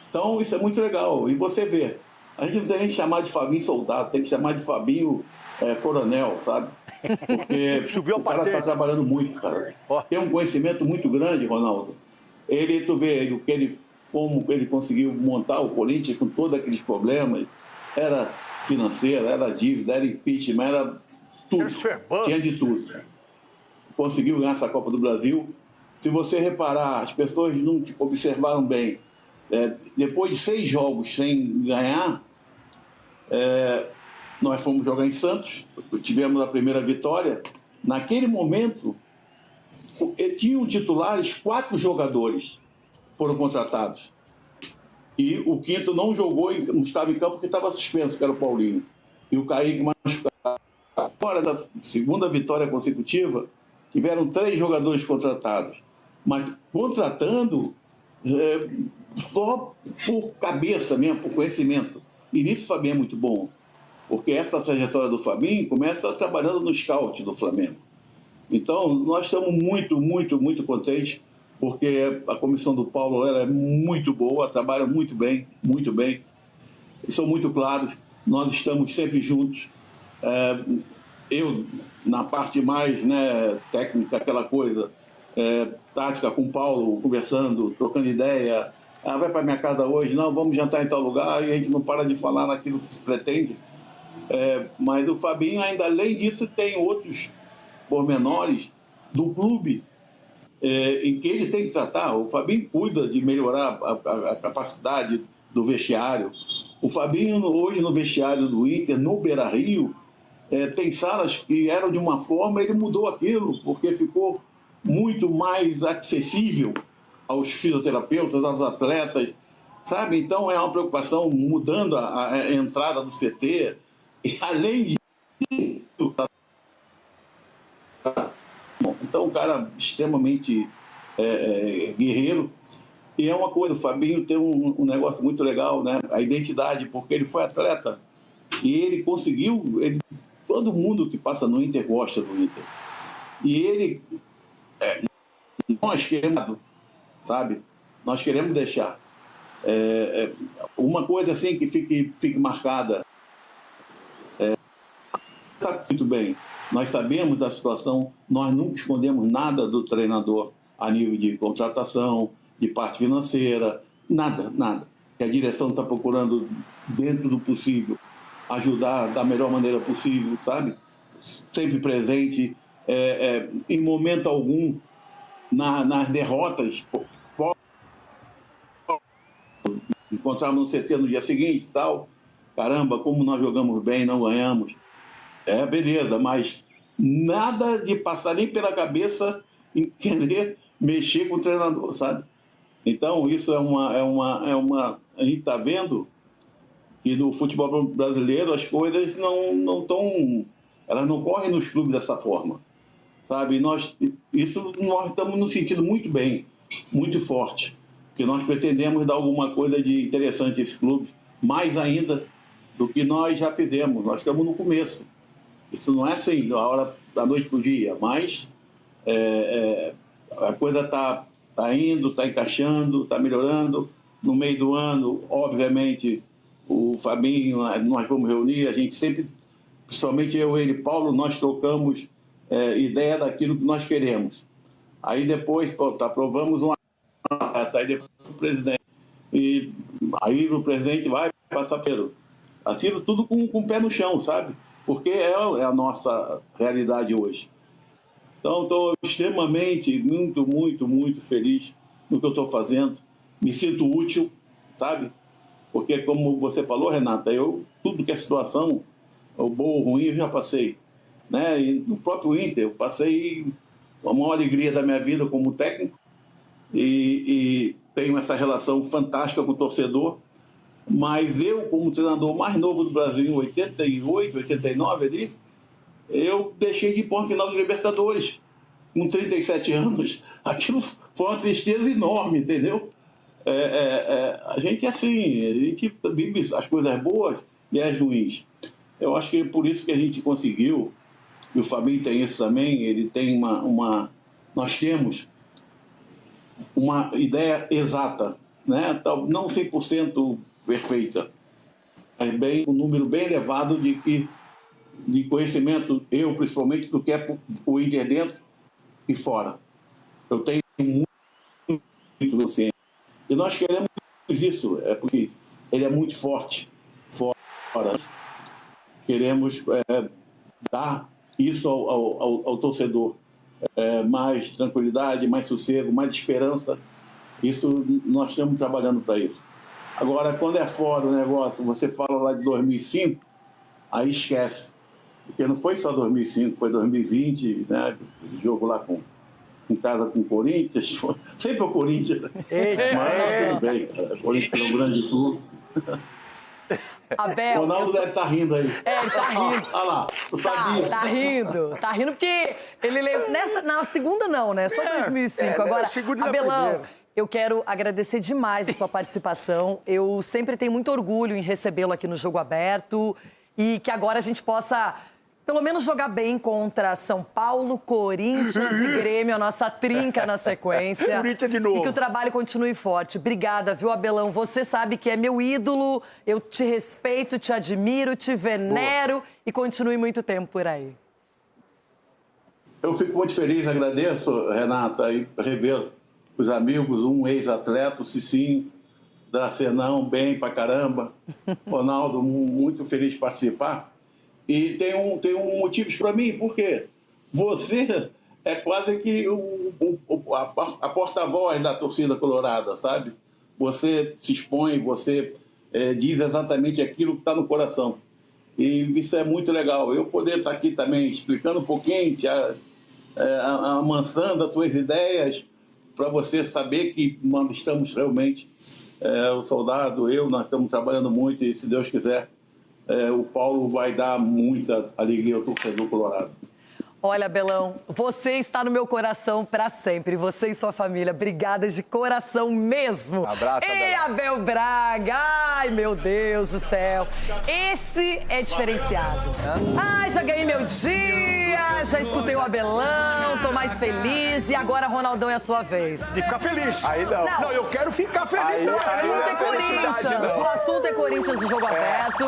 Então, isso é muito legal. E você vê, a gente não tem nem que chamar de Fabinho soldado, tem que chamar de Fabinho coronel, sabe? Porque o cara está trabalhando muito, cara. Tem um conhecimento muito grande, Ronaldo. Tu vê como ele conseguiu montar o Corinthians com todos aqueles problemas. Era financeira, era dívida, era impeachment, era tudo. Tinha de tudo. Conseguiu ganhar essa Copa do Brasil. Se você reparar, as pessoas não observaram bem. Depois de 6 jogos sem ganhar, nós fomos jogar em Santos, tivemos a primeira vitória. Naquele momento, tinham titulares 4 jogadores foram contratados. E o quinto não jogou, não estava em campo porque estava suspenso, que era o Paulinho. E o Kaique machucado. Agora, da segunda vitória consecutiva, tiveram 3 jogadores contratados. Mas contratando só por cabeça mesmo, por conhecimento. E nisso o Fabinho é muito bom. Porque essa trajetória do Fabinho começa trabalhando no scout do Flamengo. Então, nós estamos muito, muito, muito contentes, porque a comissão do Paulo ela é muito boa, trabalha muito bem, e são muito claros, nós estamos sempre juntos. Eu, na parte mais técnica, aquela coisa, tática com o Paulo, conversando, trocando ideia, vai para minha casa hoje, não, vamos jantar em tal lugar, e a gente não para de falar naquilo que se pretende. Mas o Fabinho, ainda além disso, tem outros pormenores do clube em que ele tem que tratar. O Fabinho cuida de melhorar a capacidade do vestiário. O Fabinho, hoje, no vestiário do Inter, no Beira-Rio, tem salas que eram de uma forma, ele mudou aquilo, porque ficou muito mais acessível aos fisioterapeutas, aos atletas, sabe? Então, é uma preocupação mudando a entrada do CT. E, além disso, então, um cara extremamente guerreiro. E é uma coisa, o Fabinho tem um negócio muito legal, né? A identidade, porque ele foi atleta. E ele conseguiu, todo mundo que passa no Inter gosta do Inter. E ele, nós queremos, sabe? Nós queremos deixar uma coisa assim que fique marcada. Está muito bem. Nós sabemos da situação, nós nunca escondemos nada do treinador a nível de contratação, de parte financeira, nada. Que a direção está procurando, dentro do possível, ajudar da melhor maneira possível, sabe? Sempre presente, em momento algum, nas derrotas. Encontramos no CT no dia seguinte e tal. Caramba, como nós jogamos bem, não ganhamos. Beleza, mas nada de passar nem pela cabeça em querer mexer com o treinador, sabe? Então, isso a gente está vendo que no futebol brasileiro as coisas elas não correm nos clubes dessa forma, sabe? Nós estamos nos sentindo muito bem, muito forte, que nós pretendemos dar alguma coisa de interessante a esse clube, mais ainda do que nós já fizemos. Nós estamos no começo. Isso não é assim, da hora da noite para o dia, mas a coisa está indo, está encaixando, está melhorando. No meio do ano, obviamente, o Fabinho, nós vamos reunir, a gente sempre, principalmente eu, ele e Paulo, nós trocamos ideia daquilo que nós queremos. Aí depois, aprovamos uma meta, aí depois o presidente. E aí o presidente vai passar pelo... Aquilo tudo com o pé no chão, sabe? Porque é a nossa realidade hoje. Então, estou extremamente, muito, muito, muito feliz no que eu estou fazendo. Me sinto útil, sabe? Porque, como você falou, Renata, tudo que é situação, o bom ou ruim, eu já passei. Né? E no próprio Inter, eu passei a maior alegria da minha vida como técnico e tenho essa relação fantástica com o torcedor. Mas eu, como treinador mais novo do Brasil, em 88, 89 ali, eu deixei de ir para uma final de Libertadores, com 37 anos. Aquilo foi uma tristeza enorme, entendeu? A gente é assim, a gente vive as coisas boas e as ruins. Eu acho que é por isso que a gente conseguiu, e o Fabinho tem isso também, ele tem nós temos uma ideia exata, né? Não 100% perfeita, mas um número bem elevado de conhecimento, eu principalmente, do que é o Inter dentro e fora. Eu tenho muito consciência. E nós queremos isso, porque ele é muito forte fora. Queremos dar isso ao torcedor. Mais tranquilidade, mais sossego, mais esperança. Isso nós estamos trabalhando para isso. Agora, quando é fora o negócio, você fala lá de 2005, aí esquece. Porque não foi só 2005, foi 2020, né? Jogo lá em casa com o Corinthians. Sempre o Corinthians. Mas tudo bem, cara. O Corinthians é um grande clube. Abel... Ronaldo deve estar rindo aí. Ele tá rindo. Olha lá, eu sabia. Tá rindo porque ele lembra... Na segunda não, né? Só 2005. Agora, Abelão, eu quero agradecer demais a sua participação. Eu sempre tenho muito orgulho em recebê-lo aqui no Jogo Aberto e que agora a gente possa... pelo menos jogar bem contra São Paulo, Corinthians e Grêmio, a nossa trinca na sequência. Corinthians de novo. E que o trabalho continue forte. Obrigada, viu, Abelão? Você sabe que é meu ídolo, eu te respeito, te admiro, te venero e continue muito tempo por aí. Eu fico muito feliz, agradeço, Renata, aí rever os amigos, um ex-atleta, o Cicinho, Dracenão, bem pra caramba. Ronaldo, muito feliz de participar. E tem motivos para mim, porque você é quase que a porta-voz da torcida colorada, sabe? Você se expõe, você diz exatamente aquilo que está no coração. E isso é muito legal. Eu poder estar aqui também explicando um pouquinho, amansando as tuas ideias, para você saber que nós estamos realmente, o soldado, nós estamos trabalhando muito e, se Deus quiser, o Paulo vai dar muita alegria ao torcedor colorado. Olha, Abelão, você está no meu coração para sempre. Você e sua família, obrigada de coração mesmo. Abraço, E Abel Braga, ai meu Deus do céu. Esse é diferenciado. Ai, já ganhei meu dia, já escutei o Abelão, tô mais feliz. E agora, Ronaldão, é a sua vez. De ficar feliz. Aí não. Não, eu quero ficar feliz. O assunto é Corinthians. O assunto é Corinthians no Jogo Aberto.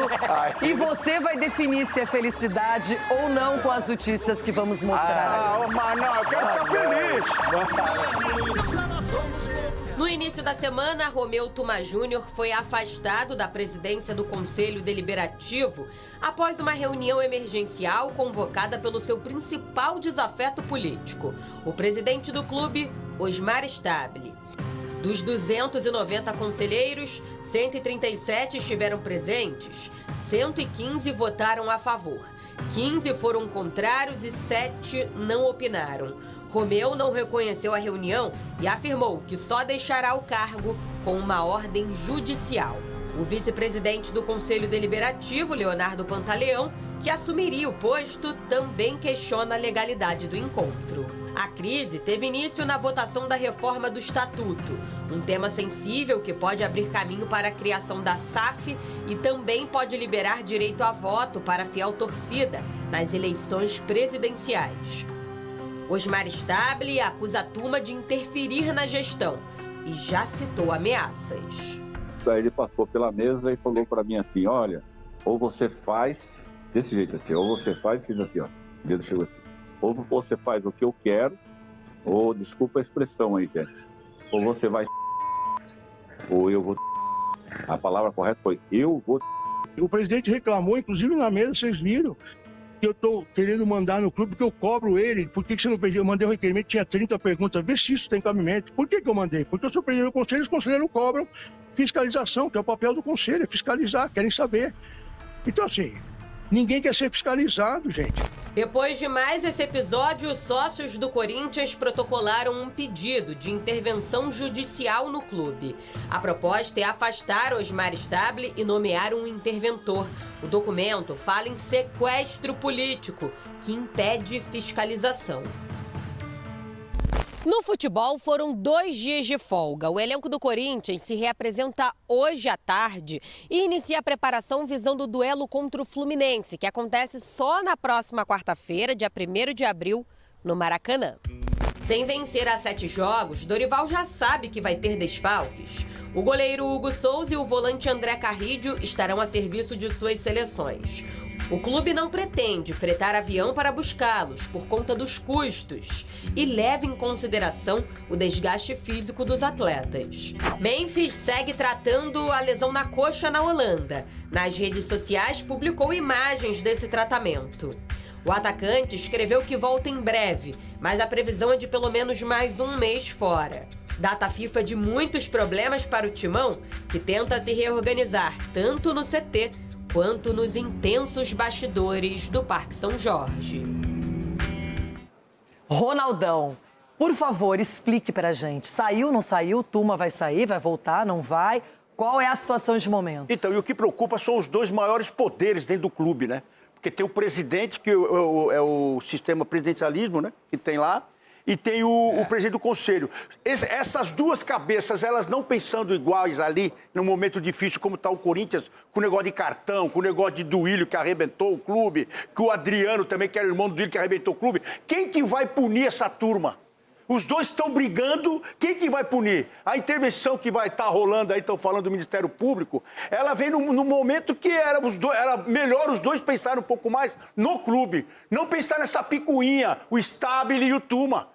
E você vai definir se é felicidade ou não com as notícias que vamos mostrar. Mas não, eu quero ficar feliz. No início da semana, Romeu Tuma Júnior foi afastado da presidência do Conselho Deliberativo após uma reunião emergencial convocada pelo seu principal desafeto político, o presidente do clube, Osmar Stabile. Dos 290 conselheiros, 137 estiveram presentes, 115 votaram a favor, 15 foram contrários e 7 não opinaram. Romeu não reconheceu a reunião e afirmou que só deixará o cargo com uma ordem judicial. O vice-presidente do Conselho Deliberativo, Leonardo Pantaleão, que assumiria o posto, também questiona a legalidade do encontro. A crise teve início na votação da reforma do Estatuto, um tema sensível que pode abrir caminho para a criação da SAF e também pode liberar direito a voto para a fiel torcida nas eleições presidenciais. Osmar Stabile acusa a Tuma de interferir na gestão e já citou ameaças. Aí ele passou pela mesa e falou para mim assim, olha, ou você faz desse jeito assim, ou você faz assim, ó, o dedo chegou assim. Ou você faz o que eu quero, ou, desculpa a expressão aí, gente, ou você vai ou eu vou. A palavra correta foi eu vou. O presidente reclamou, inclusive na mesa, vocês viram, que eu estou querendo mandar no clube, que eu cobro ele. Por que você não fez? Eu mandei um requerimento, tinha 30 perguntas, vê se isso tem cabimento. Por que eu mandei? Porque eu sou presidente do conselho, os conselheiros não cobram fiscalização, que é o papel do conselho, é fiscalizar, querem saber. Então, assim, ninguém quer ser fiscalizado, gente. Depois de mais esse episódio, os sócios do Corinthians protocolaram um pedido de intervenção judicial no clube. A proposta é afastar Osmar Stabile e nomear um interventor. O documento fala em sequestro político, que impede fiscalização. No futebol, foram 2 dias de folga. O elenco do Corinthians se reapresenta hoje à tarde e inicia a preparação visando o duelo contra o Fluminense, que acontece só na próxima quarta-feira, dia 1º de abril, no Maracanã. Sem vencer a 7 jogos, Dorival já sabe que vai ter desfalques. O goleiro Hugo Souza e o volante André Carrídio estarão a serviço de suas seleções. O clube não pretende fretar avião para buscá-los por conta dos custos e leva em consideração o desgaste físico dos atletas. Memphis segue tratando a lesão na coxa na Holanda. Nas redes sociais, publicou imagens desse tratamento. O atacante escreveu que volta em breve, mas a previsão é de pelo menos mais um mês fora. Data FIFA de muitos problemas para o Timão, que tenta se reorganizar tanto no CT quanto nos intensos bastidores do Parque São Jorge. Ronaldão, por favor, explique pra gente. Saiu, não saiu? Tuma vai sair, vai voltar, não vai? Qual é a situação de momento? Então, e o que preocupa são os dois maiores poderes dentro do clube, né? Porque tem o presidente, que é o sistema presidencialismo, né? Que tem lá. E tem o presidente do conselho. Essas duas cabeças, elas não pensando iguais ali, num momento difícil como está o Corinthians, com o negócio de cartão, com o negócio de Duílio, que arrebentou o clube, que o Adriano também, que era irmão do Duílio, que arrebentou o clube. Quem que vai punir essa turma? Os dois estão brigando, quem que vai punir? A intervenção que vai estar rolando aí, estão falando do Ministério Público, ela vem no momento que era melhor os dois pensarem um pouco mais no clube. Não pensar nessa picuinha, o Stabile e o Tuma.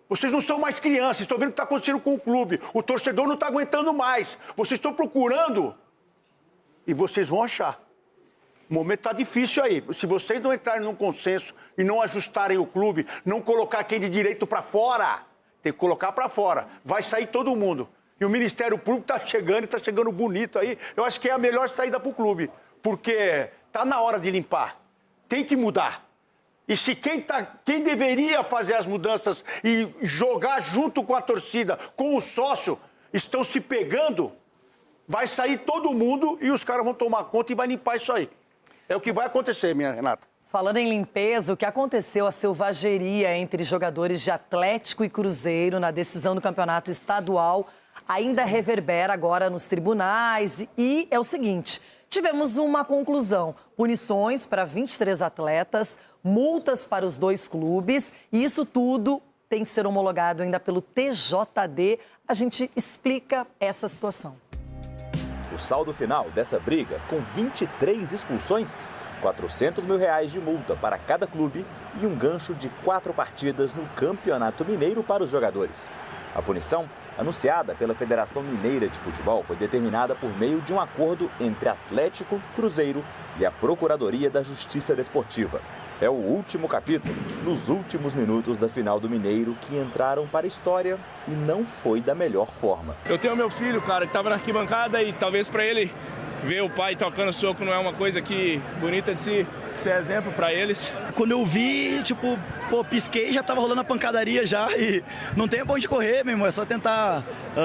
Vocês não são mais crianças, estão vendo o que está acontecendo com o clube. O torcedor não está aguentando mais. Vocês estão procurando e vocês vão achar. O momento está difícil aí. Se vocês não entrarem num consenso e não ajustarem o clube, não colocar quem de direito para fora, tem que colocar para fora. Vai sair todo mundo. E o Ministério Público está chegando e está chegando bonito aí. Eu acho que é a melhor saída para o clube. Porque está na hora de limpar. Tem que mudar. E se quem deveria fazer as mudanças e jogar junto com a torcida, com o sócio, estão se pegando, vai sair todo mundo e os caras vão tomar conta e vai limpar isso aí. É o que vai acontecer, minha Renata. Falando em limpeza, o que aconteceu, a selvageria entre jogadores de Atlético e Cruzeiro na decisão do campeonato estadual ainda reverbera agora nos tribunais. E é o seguinte, tivemos uma conclusão, punições para 23 atletas, multas para os dois clubes, e isso tudo tem que ser homologado ainda pelo TJD. A gente explica essa situação. O saldo final dessa briga, com 23 expulsões, R$400 mil de multa para cada clube e um gancho de 4 partidas no Campeonato Mineiro para os jogadores. A punição, anunciada pela Federação Mineira de Futebol, foi determinada por meio de um acordo entre Atlético, Cruzeiro e a Procuradoria da Justiça Desportiva. É o último capítulo, nos últimos minutos da final do Mineiro, que entraram para a história e não foi da melhor forma. Eu tenho meu filho, cara, que estava na arquibancada e talvez para ele ver o pai tocando soco não é uma coisa que bonita de ser exemplo para eles. Quando eu vi, pisquei, já tava rolando a pancadaria já e não tem pra onde correr, meu irmão, é só tentar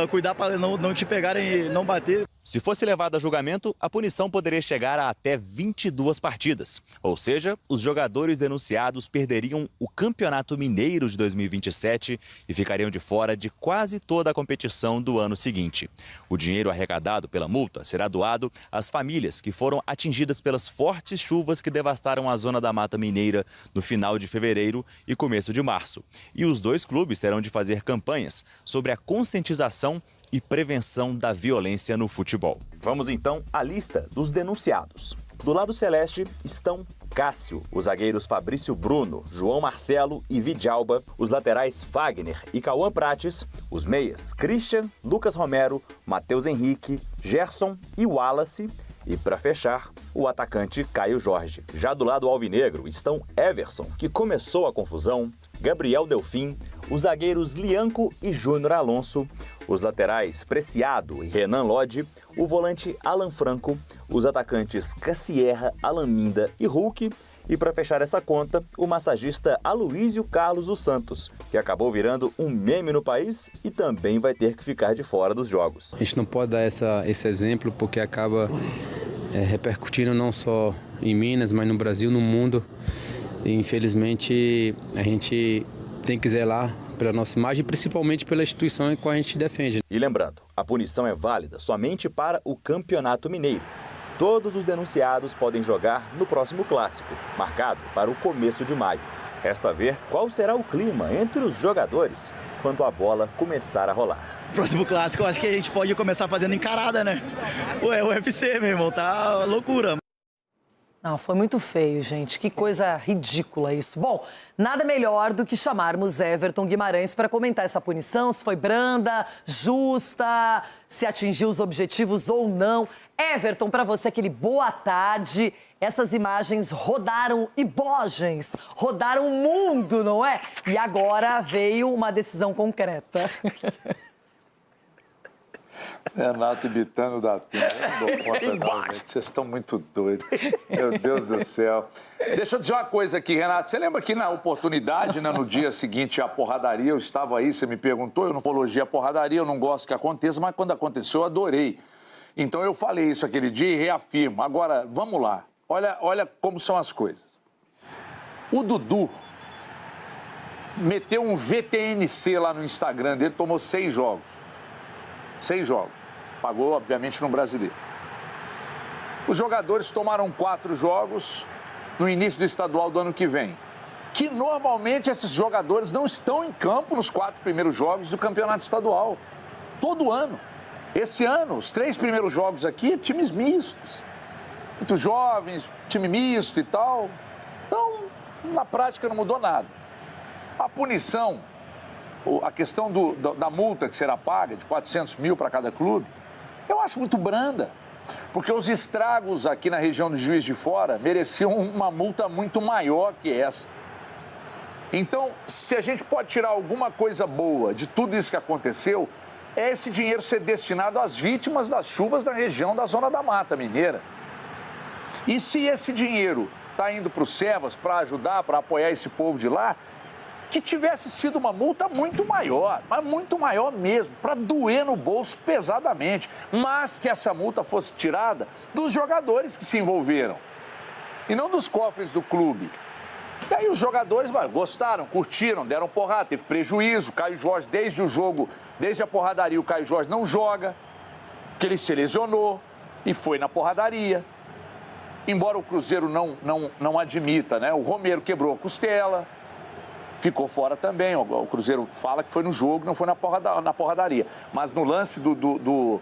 cuidar para não te pegarem e não bater. Se fosse levado a julgamento, a punição poderia chegar a até 22 partidas. Ou seja, os jogadores denunciados perderiam o Campeonato Mineiro de 2027 e ficariam de fora de quase toda a competição do ano seguinte. O dinheiro arrecadado pela multa será doado às famílias que foram atingidas pelas fortes chuvas que devastaram a zona da Mata Mineira no final de fevereiro e começo de março. E os dois clubes terão de fazer campanhas sobre a conscientização e prevenção da violência no futebol. Vamos então à lista dos denunciados. Do lado celeste estão Cássio, os zagueiros Fabrício Bruno, João Marcelo e Vidalba, os laterais Fagner e Cauã Prates, os meias Christian, Lucas Romero, Matheus Henrique, Gerson e Wallace. E para fechar, o atacante Caio Jorge. Já do lado alvinegro estão Everson, que começou a confusão, Gabriel Delfim, os zagueiros Lianco e Júnior Alonso, os laterais Preciado e Renan Lodge, o volante Alan Franco, os atacantes Cassierra, Alaminda e Hulk. E para fechar essa conta, o massagista Aloísio Carlos dos Santos, que acabou virando um meme no país e também vai ter que ficar de fora dos jogos. A gente não pode dar esse exemplo porque acaba repercutindo não só em Minas, mas no Brasil, no mundo. E, infelizmente, a gente tem que zelar pela nossa imagem, principalmente pela instituição em que a gente defende. E lembrando, a punição é válida somente para o Campeonato Mineiro. Todos os denunciados podem jogar no próximo clássico, marcado para o começo de maio. Resta ver qual será o clima entre os jogadores quando a bola começar a rolar. Próximo clássico, eu acho que a gente pode começar fazendo encarada, né? Ué, o UFC, meu irmão, tá loucura. Não, foi muito feio, gente. Que coisa ridícula isso. Bom, nada melhor do que chamarmos Everton Guimarães para comentar essa punição, se foi branda, justa, se atingiu os objetivos ou não. Everton, para você, aquele boa tarde. Essas imagens rodaram imagens, rodaram o mundo, não é? E agora veio uma decisão concreta. Renato imitando o Datena. Eu não dou conta não, gente. Vocês estão muito doidos. Meu Deus do céu. Deixa eu dizer uma coisa aqui, Renato. Você lembra que na oportunidade, né, no dia seguinte, a porradaria, eu estava aí, você me perguntou, eu não vou elogiar a porradaria, eu não gosto que aconteça, mas quando aconteceu, eu adorei. Então eu falei isso aquele dia e reafirmo. Agora, vamos lá. Olha como são as coisas. O Dudu meteu um VTNC lá no Instagram dele, tomou 6 jogos. 6 jogos. Pagou, obviamente, no Brasileiro. Os jogadores tomaram 4 jogos no início do estadual do ano que vem. Que normalmente esses jogadores não estão em campo nos 4 primeiros jogos do campeonato estadual. Todo ano. Esse ano, os 3 primeiros jogos aqui, times mistos. Muito jovens, time misto e tal. Então, na prática não mudou nada. A punição, a questão da multa que será paga, de 400 mil para cada clube, eu acho muito branda. Porque os estragos aqui na região do Juiz de Fora mereciam uma multa muito maior que essa. Então, se a gente pode tirar alguma coisa boa de tudo isso que aconteceu, é esse dinheiro ser destinado às vítimas das chuvas da região da Zona da Mata Mineira. E se esse dinheiro está indo para o Servas para ajudar, para apoiar esse povo de lá, que tivesse sido uma multa muito maior, mas muito maior mesmo, para doer no bolso pesadamente, mas que essa multa fosse tirada dos jogadores que se envolveram e não dos cofres do clube. E aí os jogadores gostaram, curtiram, deram porrada, teve prejuízo. Caio Jorge, desde o jogo, desde a porradaria, o Caio Jorge não joga, porque ele se lesionou e foi na porradaria. Embora o Cruzeiro não admita, né? O Romero quebrou a costela, ficou fora também. O Cruzeiro fala que foi no jogo, não foi na porradaria. Mas no lance do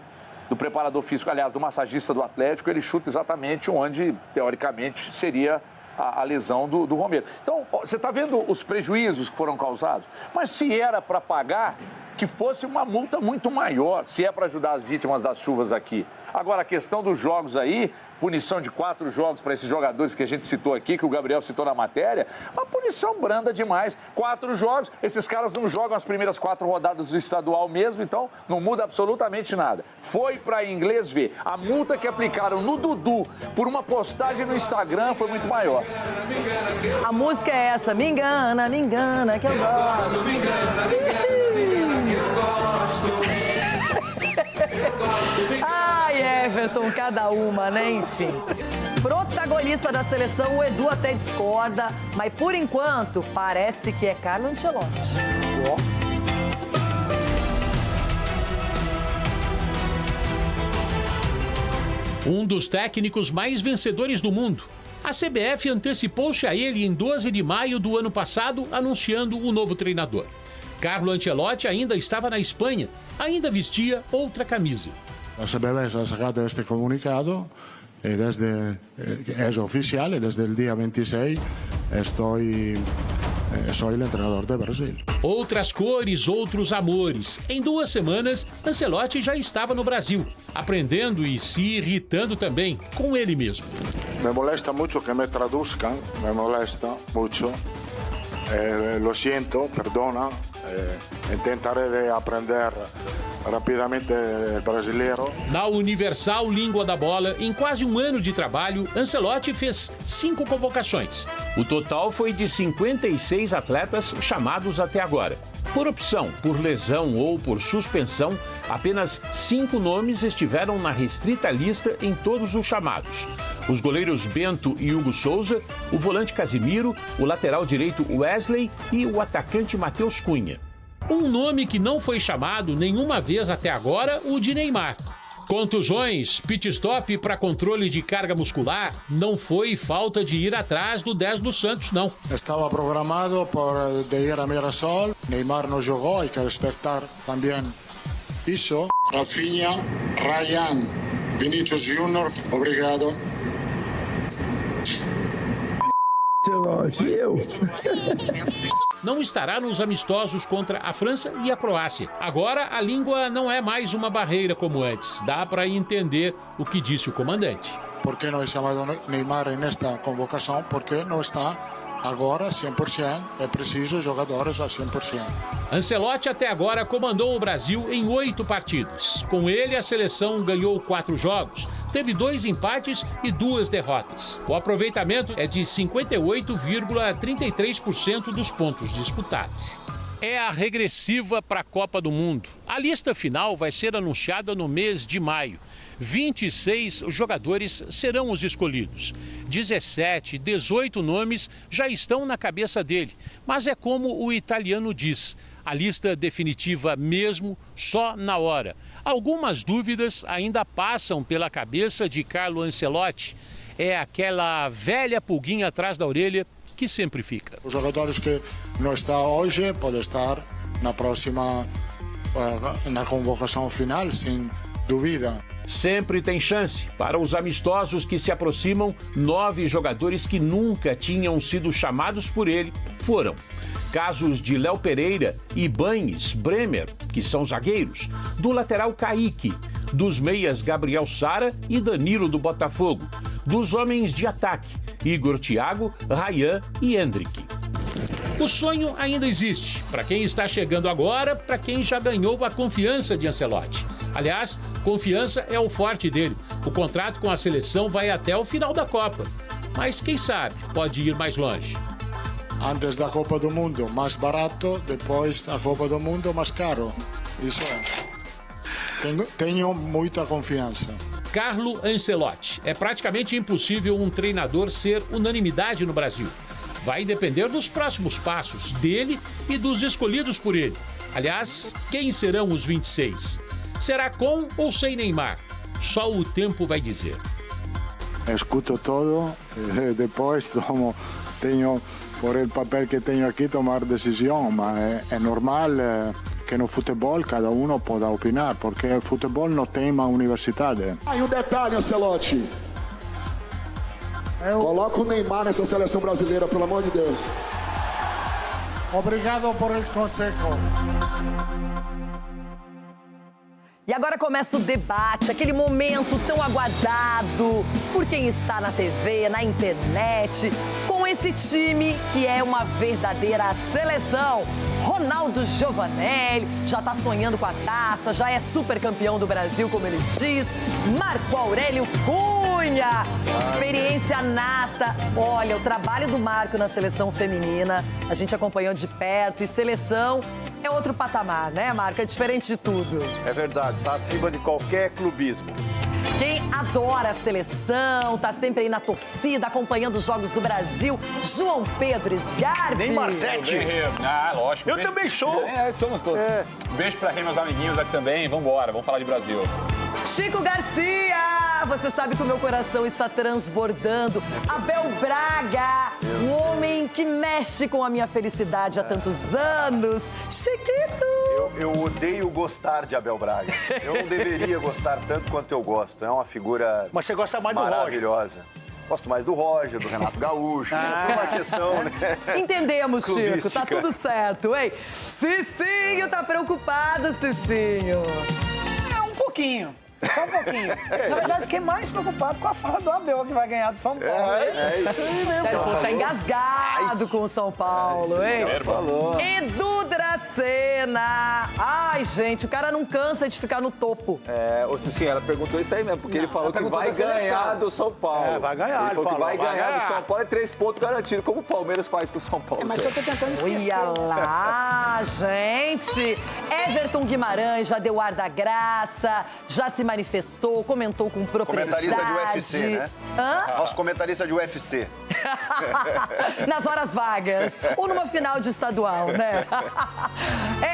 preparador físico, aliás, do massagista do Atlético, ele chuta exatamente onde, teoricamente, seria a lesão do Romero. Então, você está vendo os prejuízos que foram causados? Mas se era para pagar, que fosse uma multa muito maior, se é para ajudar as vítimas das chuvas aqui. Agora, a questão dos jogos aí, punição de 4 jogos para esses jogadores que a gente citou aqui, que o Gabriel citou na matéria, uma punição branda demais. 4 jogos, esses caras não jogam as primeiras 4 rodadas do estadual mesmo, então não muda absolutamente nada. Foi para inglês ver. A multa que aplicaram no Dudu por uma postagem no Instagram foi muito maior. A música é essa, me engana que eu gosto. Me engana. Ai, Everton, cada uma, né? Enfim. Protagonista da seleção, o Edu até discorda, mas por enquanto parece que é Carlo Ancelotti. Um dos técnicos mais vencedores do mundo. A CBF antecipou-se a ele em 12 de maio do ano passado, anunciando o novo treinador. Carlo Ancelotti ainda estava na Espanha, ainda vestia outra camisa. A CBF ha sacado este comunicado, es oficial y desde el día 26 soy el entrenador de Brasil. Outras cores, outros amores. Em 2 semanas, Ancelotti já estava no Brasil, aprendendo e se irritando também com ele mesmo. Me molesta mucho que me traduzcan, me molesta mucho. Lo siento, perdona. Tentaré de aprender rapidamente el brasileiro. Na Universal Língua da Bola, em quase um ano de trabalho, Ancelotti fez 5 convocações. O total foi de 56 atletas chamados até agora. Por opção, por lesão ou por suspensão, apenas 5 nomes estiveram na restrita lista em todos os chamados. Os goleiros Bento e Hugo Souza, o volante Casimiro, o lateral direito Wesley e o atacante Matheus Cunha. Um nome que não foi chamado nenhuma vez até agora, o de Neymar. Contusões, pit stop para controle de carga muscular, não foi falta de ir atrás do 10 do Santos, não. Estava programado de ir a Mirassol, Neymar não jogou, hay que respeitar também isso. Rafinha, Ryan, Vinícius Júnior, obrigado. Não estará nos amistosos contra a França e a Croácia. Agora, a língua não é mais uma barreira como antes. Dá para entender o que disse o comandante. Por que não é chamado Neymar nesta convocação? Porque não está agora 100%. É preciso jogadores a 100%. Ancelotti até agora comandou o Brasil em 8 partidas. Com ele, a seleção ganhou 4 jogos. Teve 2 empates e 2 derrotas. O aproveitamento é de 58,33% dos pontos disputados. É a regressiva para a Copa do Mundo. A lista final vai ser anunciada no mês de maio. 26 jogadores serão os escolhidos. 17, 18 nomes já estão na cabeça dele. Mas é como o italiano diz, a lista definitiva mesmo só na hora. Algumas dúvidas ainda passam pela cabeça de Carlo Ancelotti. É aquela velha pulguinha atrás da orelha que sempre fica. Os jogadores que não estão hoje podem estar na próxima, na convocação final, sem dúvida. Sempre tem chance. Para os amistosos que se aproximam, 9 jogadores que nunca tinham sido chamados por ele foram. Casos de Léo Pereira, Ibanes, Bremer, que são zagueiros, do lateral Kaique, dos meias Gabriel Sara e Danilo do Botafogo, dos homens de ataque, Igor Thiago, Ryan e Hendrick. O sonho ainda existe, para quem está chegando agora, para quem já ganhou a confiança de Ancelotti. Aliás, confiança é o forte dele. O contrato com a seleção vai até o final da Copa. Mas quem sabe pode ir mais longe. Antes da Copa do Mundo, mais barato, depois da Copa do Mundo, mais caro. Isso é. Tenho muita confiança. Carlo Ancelotti. É praticamente impossível um treinador ser unanimidade no Brasil. Vai depender dos próximos passos dele e dos escolhidos por ele. Aliás, quem serão os 26? Será com ou sem Neymar? Só o tempo vai dizer. Escuto todo, depois tenho, por o papel que tenho aqui, tomar decisão, mas é normal que no futebol cada um pode opinar, porque o futebol não tem uma universidade. E um detalhe, Ancelotti. Coloca o Neymar nessa seleção brasileira, pelo amor de Deus. Obrigado por el consejo. E agora começa o debate, aquele momento tão aguardado por quem está na TV, na internet, com esse time que é uma verdadeira seleção. Ronaldo Giovanelli já está sonhando com a taça, já é super campeão do Brasil, como ele diz. Marco Aurélio Cunha, experiência nata. Olha, o trabalho do Marco na seleção feminina, a gente acompanhou de perto, e seleção é outro patamar, né, Marco? É diferente de tudo. É verdade, tá acima de qualquer clubismo. Quem adora a seleção, tá sempre aí na torcida, acompanhando os Jogos do Brasil, João Pedro Sgarbi. Nem Marzetti. Ah, lógico. Eu também sou. Somos todos. Beijo pra meus amiguinhos aqui também. Vambora, vamos falar de Brasil. Chico Garcia, você sabe que o meu coração está transbordando. Abel Braga, um homem que mexe com a minha felicidade há tantos anos. Chiquito! Eu odeio gostar de Abel Braga. Eu não deveria gostar tanto quanto eu gosto. É uma figura Mas você gosta mais do Roger. Maravilhosa. Gosto mais do Roger, do Renato Gaúcho. Por uma questão, né? Entendemos, Chico. Clubística. Tá tudo certo, hein? Cicinho tá preocupado, Cicinho. Um pouquinho. Só um pouquinho. Na verdade, fiquei mais preocupado com a fala do Abel, que vai ganhar do São Paulo. É isso aí mesmo. Tá engasgado com o São Paulo, hein? Falou. Edu Dracena. Ai, gente, o cara não cansa de ficar no topo. Ô Cicinho, ela perguntou isso aí mesmo, porque ele falou que vai ganhar do São Paulo. Vai ganhar, ele falou que vai ganhar do São Paulo, é 3 pontos garantidos, como o Palmeiras faz com o São Paulo. Mas que eu tô tentando esquecer. Olha lá, gente. Everton Guimarães já deu ar da graça, já se manifestou, comentou com propriedade. Comentarista de UFC, né? Hã? Nosso comentarista de UFC. Nas horas vagas. Ou numa final de estadual, né?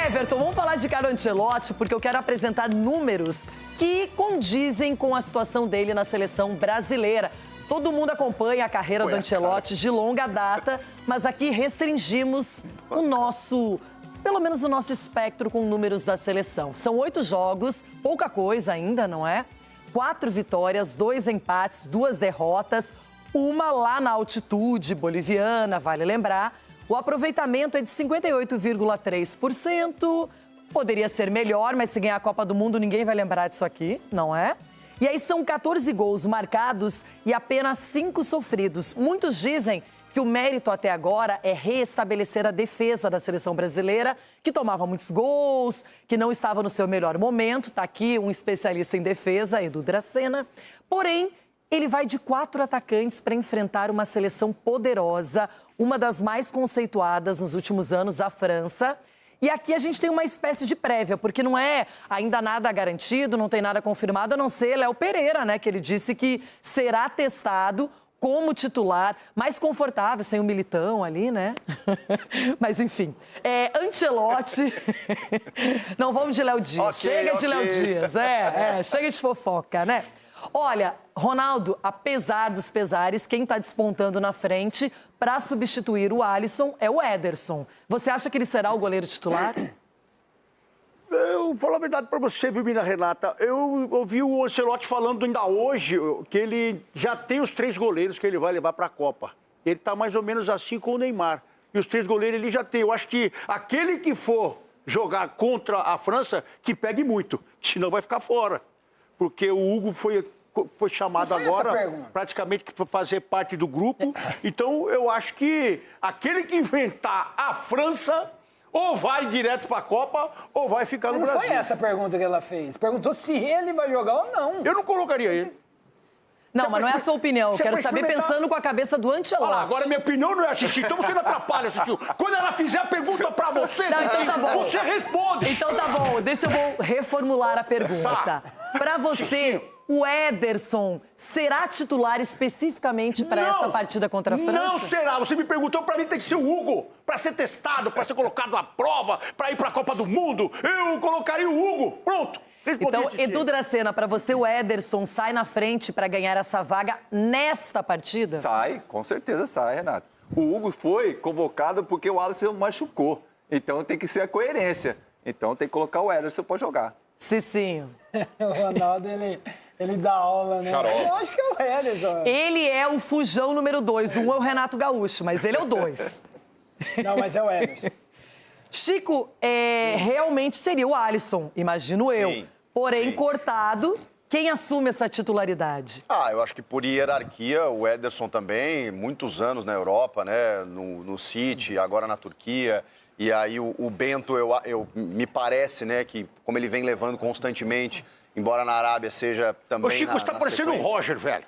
Everton, vamos falar de Carlo Ancelotti, porque eu quero apresentar números que condizem com a situação dele na seleção brasileira. Todo mundo acompanha a carreira do Ancelotti de longa data, mas aqui restringimos o nosso... pelo menos o nosso espectro com números da seleção. São 8 jogos, pouca coisa ainda, não é? 4 vitórias, 2 empates, 2 derrotas, uma lá na altitude boliviana, vale lembrar. O aproveitamento é de 58,3%. Poderia ser melhor, mas se ganhar a Copa do Mundo, ninguém vai lembrar disso aqui, não é? E aí são 14 gols marcados e apenas 5 sofridos. Muitos dizem que o mérito até agora é reestabelecer a defesa da seleção brasileira, que tomava muitos gols, que não estava no seu melhor momento. Está aqui um especialista em defesa, Edu Dracena. Porém, ele vai de 4 atacantes para enfrentar uma seleção poderosa, uma das mais conceituadas nos últimos anos, a França. E aqui a gente tem uma espécie de prévia, porque não é ainda nada garantido, não tem nada confirmado, a não ser Léo Pereira, né? Que ele disse que será testado como titular, mais confortável, sem o Militão ali, né? Mas, enfim. Ancelotti... Não, vamos de Léo Dias. Chega de Léo Dias. Chega de fofoca, né? Olha, Ronaldo, apesar dos pesares, quem está despontando na frente para substituir o Alisson é o Ederson. Você acha que ele será o goleiro titular? Eu vou falar a verdade para você, viu, Mina Renata? Eu ouvi o Ancelotti falando ainda hoje que ele já tem os 3 goleiros que ele vai levar para a Copa. Ele está mais ou menos assim com o Neymar. E os 3 goleiros ele já tem. Eu acho que aquele que for jogar contra a França, que pegue muito, senão vai ficar fora. Porque o Hugo foi chamado agora praticamente para fazer parte do grupo. Então, eu acho que aquele que inventar a França... ou vai direto para a Copa, ou vai ficar no Brasil. Não foi essa a pergunta que ela fez. Perguntou se ele vai jogar ou não. Eu não colocaria ele. Não, mas não é a sua opinião. Eu quero saber pensando com a cabeça do Ancelotti. Olha lá, agora minha opinião não é assistir, então você não atrapalha, assistir. Quando ela fizer a pergunta para você, não, então tá bom. Você responde. Então tá bom, deixa eu reformular a pergunta. Para você... O Ederson será titular especificamente para essa partida contra a França? Não será. Você me perguntou, para mim tem que ser o Hugo. Para ser testado, para ser colocado à prova, para ir para a Copa do Mundo. Eu colocaria o Hugo. Pronto. Então, Edu Dracena, para você o Ederson sai na frente para ganhar essa vaga nesta partida? Sai, com certeza sai, Renato. O Hugo foi convocado porque o Alisson machucou. Então tem que ser a coerência. Então tem que colocar o Ederson para jogar. Cicinho. O Ronaldo, ele dá aula, né? Eu acho que é o Ederson. Ele é o fujão número 2. Um é o Renato Gaúcho, mas ele é o 2. Não, mas é o Ederson. Chico, realmente seria o Alisson, imagino eu. Porém, cortado, quem assume essa titularidade? Eu acho que por hierarquia, o Ederson também, muitos anos na Europa, né? No City, agora na Turquia. E aí o Bento, me parece, né, que como ele vem levando constantemente, embora na Arábia seja também. Ô, Chico, você tá parecendo o Roger, velho.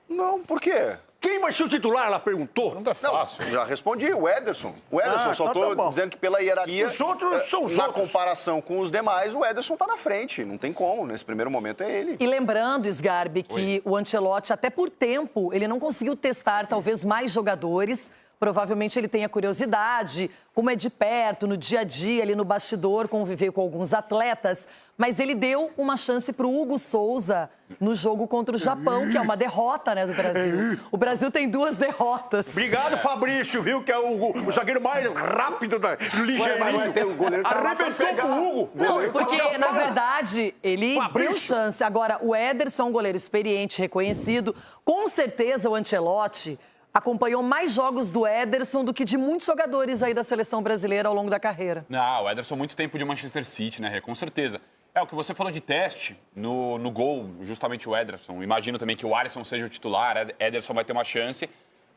Não, por quê? Quem vai ser o titular? Ela perguntou. Não é fácil. Não, já respondi, o Ederson. O Ederson, só tô dizendo que pela hierarquia, os outros são os na outros. comparação com os demais, o Ederson tá na frente. Não tem como, nesse primeiro momento é ele. E lembrando, Sgarbi, que o Ancelotti, até por tempo, ele não conseguiu testar talvez mais jogadores. Provavelmente ele tenha curiosidade, como é de perto, no dia a dia, ali no bastidor, conviver com alguns atletas. Mas ele deu uma chance para o Hugo Souza no jogo contra o Japão, que é uma derrota, né, do Brasil. O Brasil tem 2 derrotas. Obrigado, Fabrício, viu? Que é o zagueiro mais rápido, ligeirinho. O goleiro arrebentou com o Hugo. Não, porque, na verdade, ele deu chance. Agora, o Ederson é um goleiro experiente, reconhecido. Com certeza, o Ancelotti acompanhou mais jogos do Ederson do que de muitos jogadores aí da seleção brasileira ao longo da carreira. Não, o Ederson muito tempo de Manchester City, né, com certeza. O que você falou de teste no gol, justamente o Ederson. Imagino também que o Alisson seja o titular, Ederson vai ter uma chance.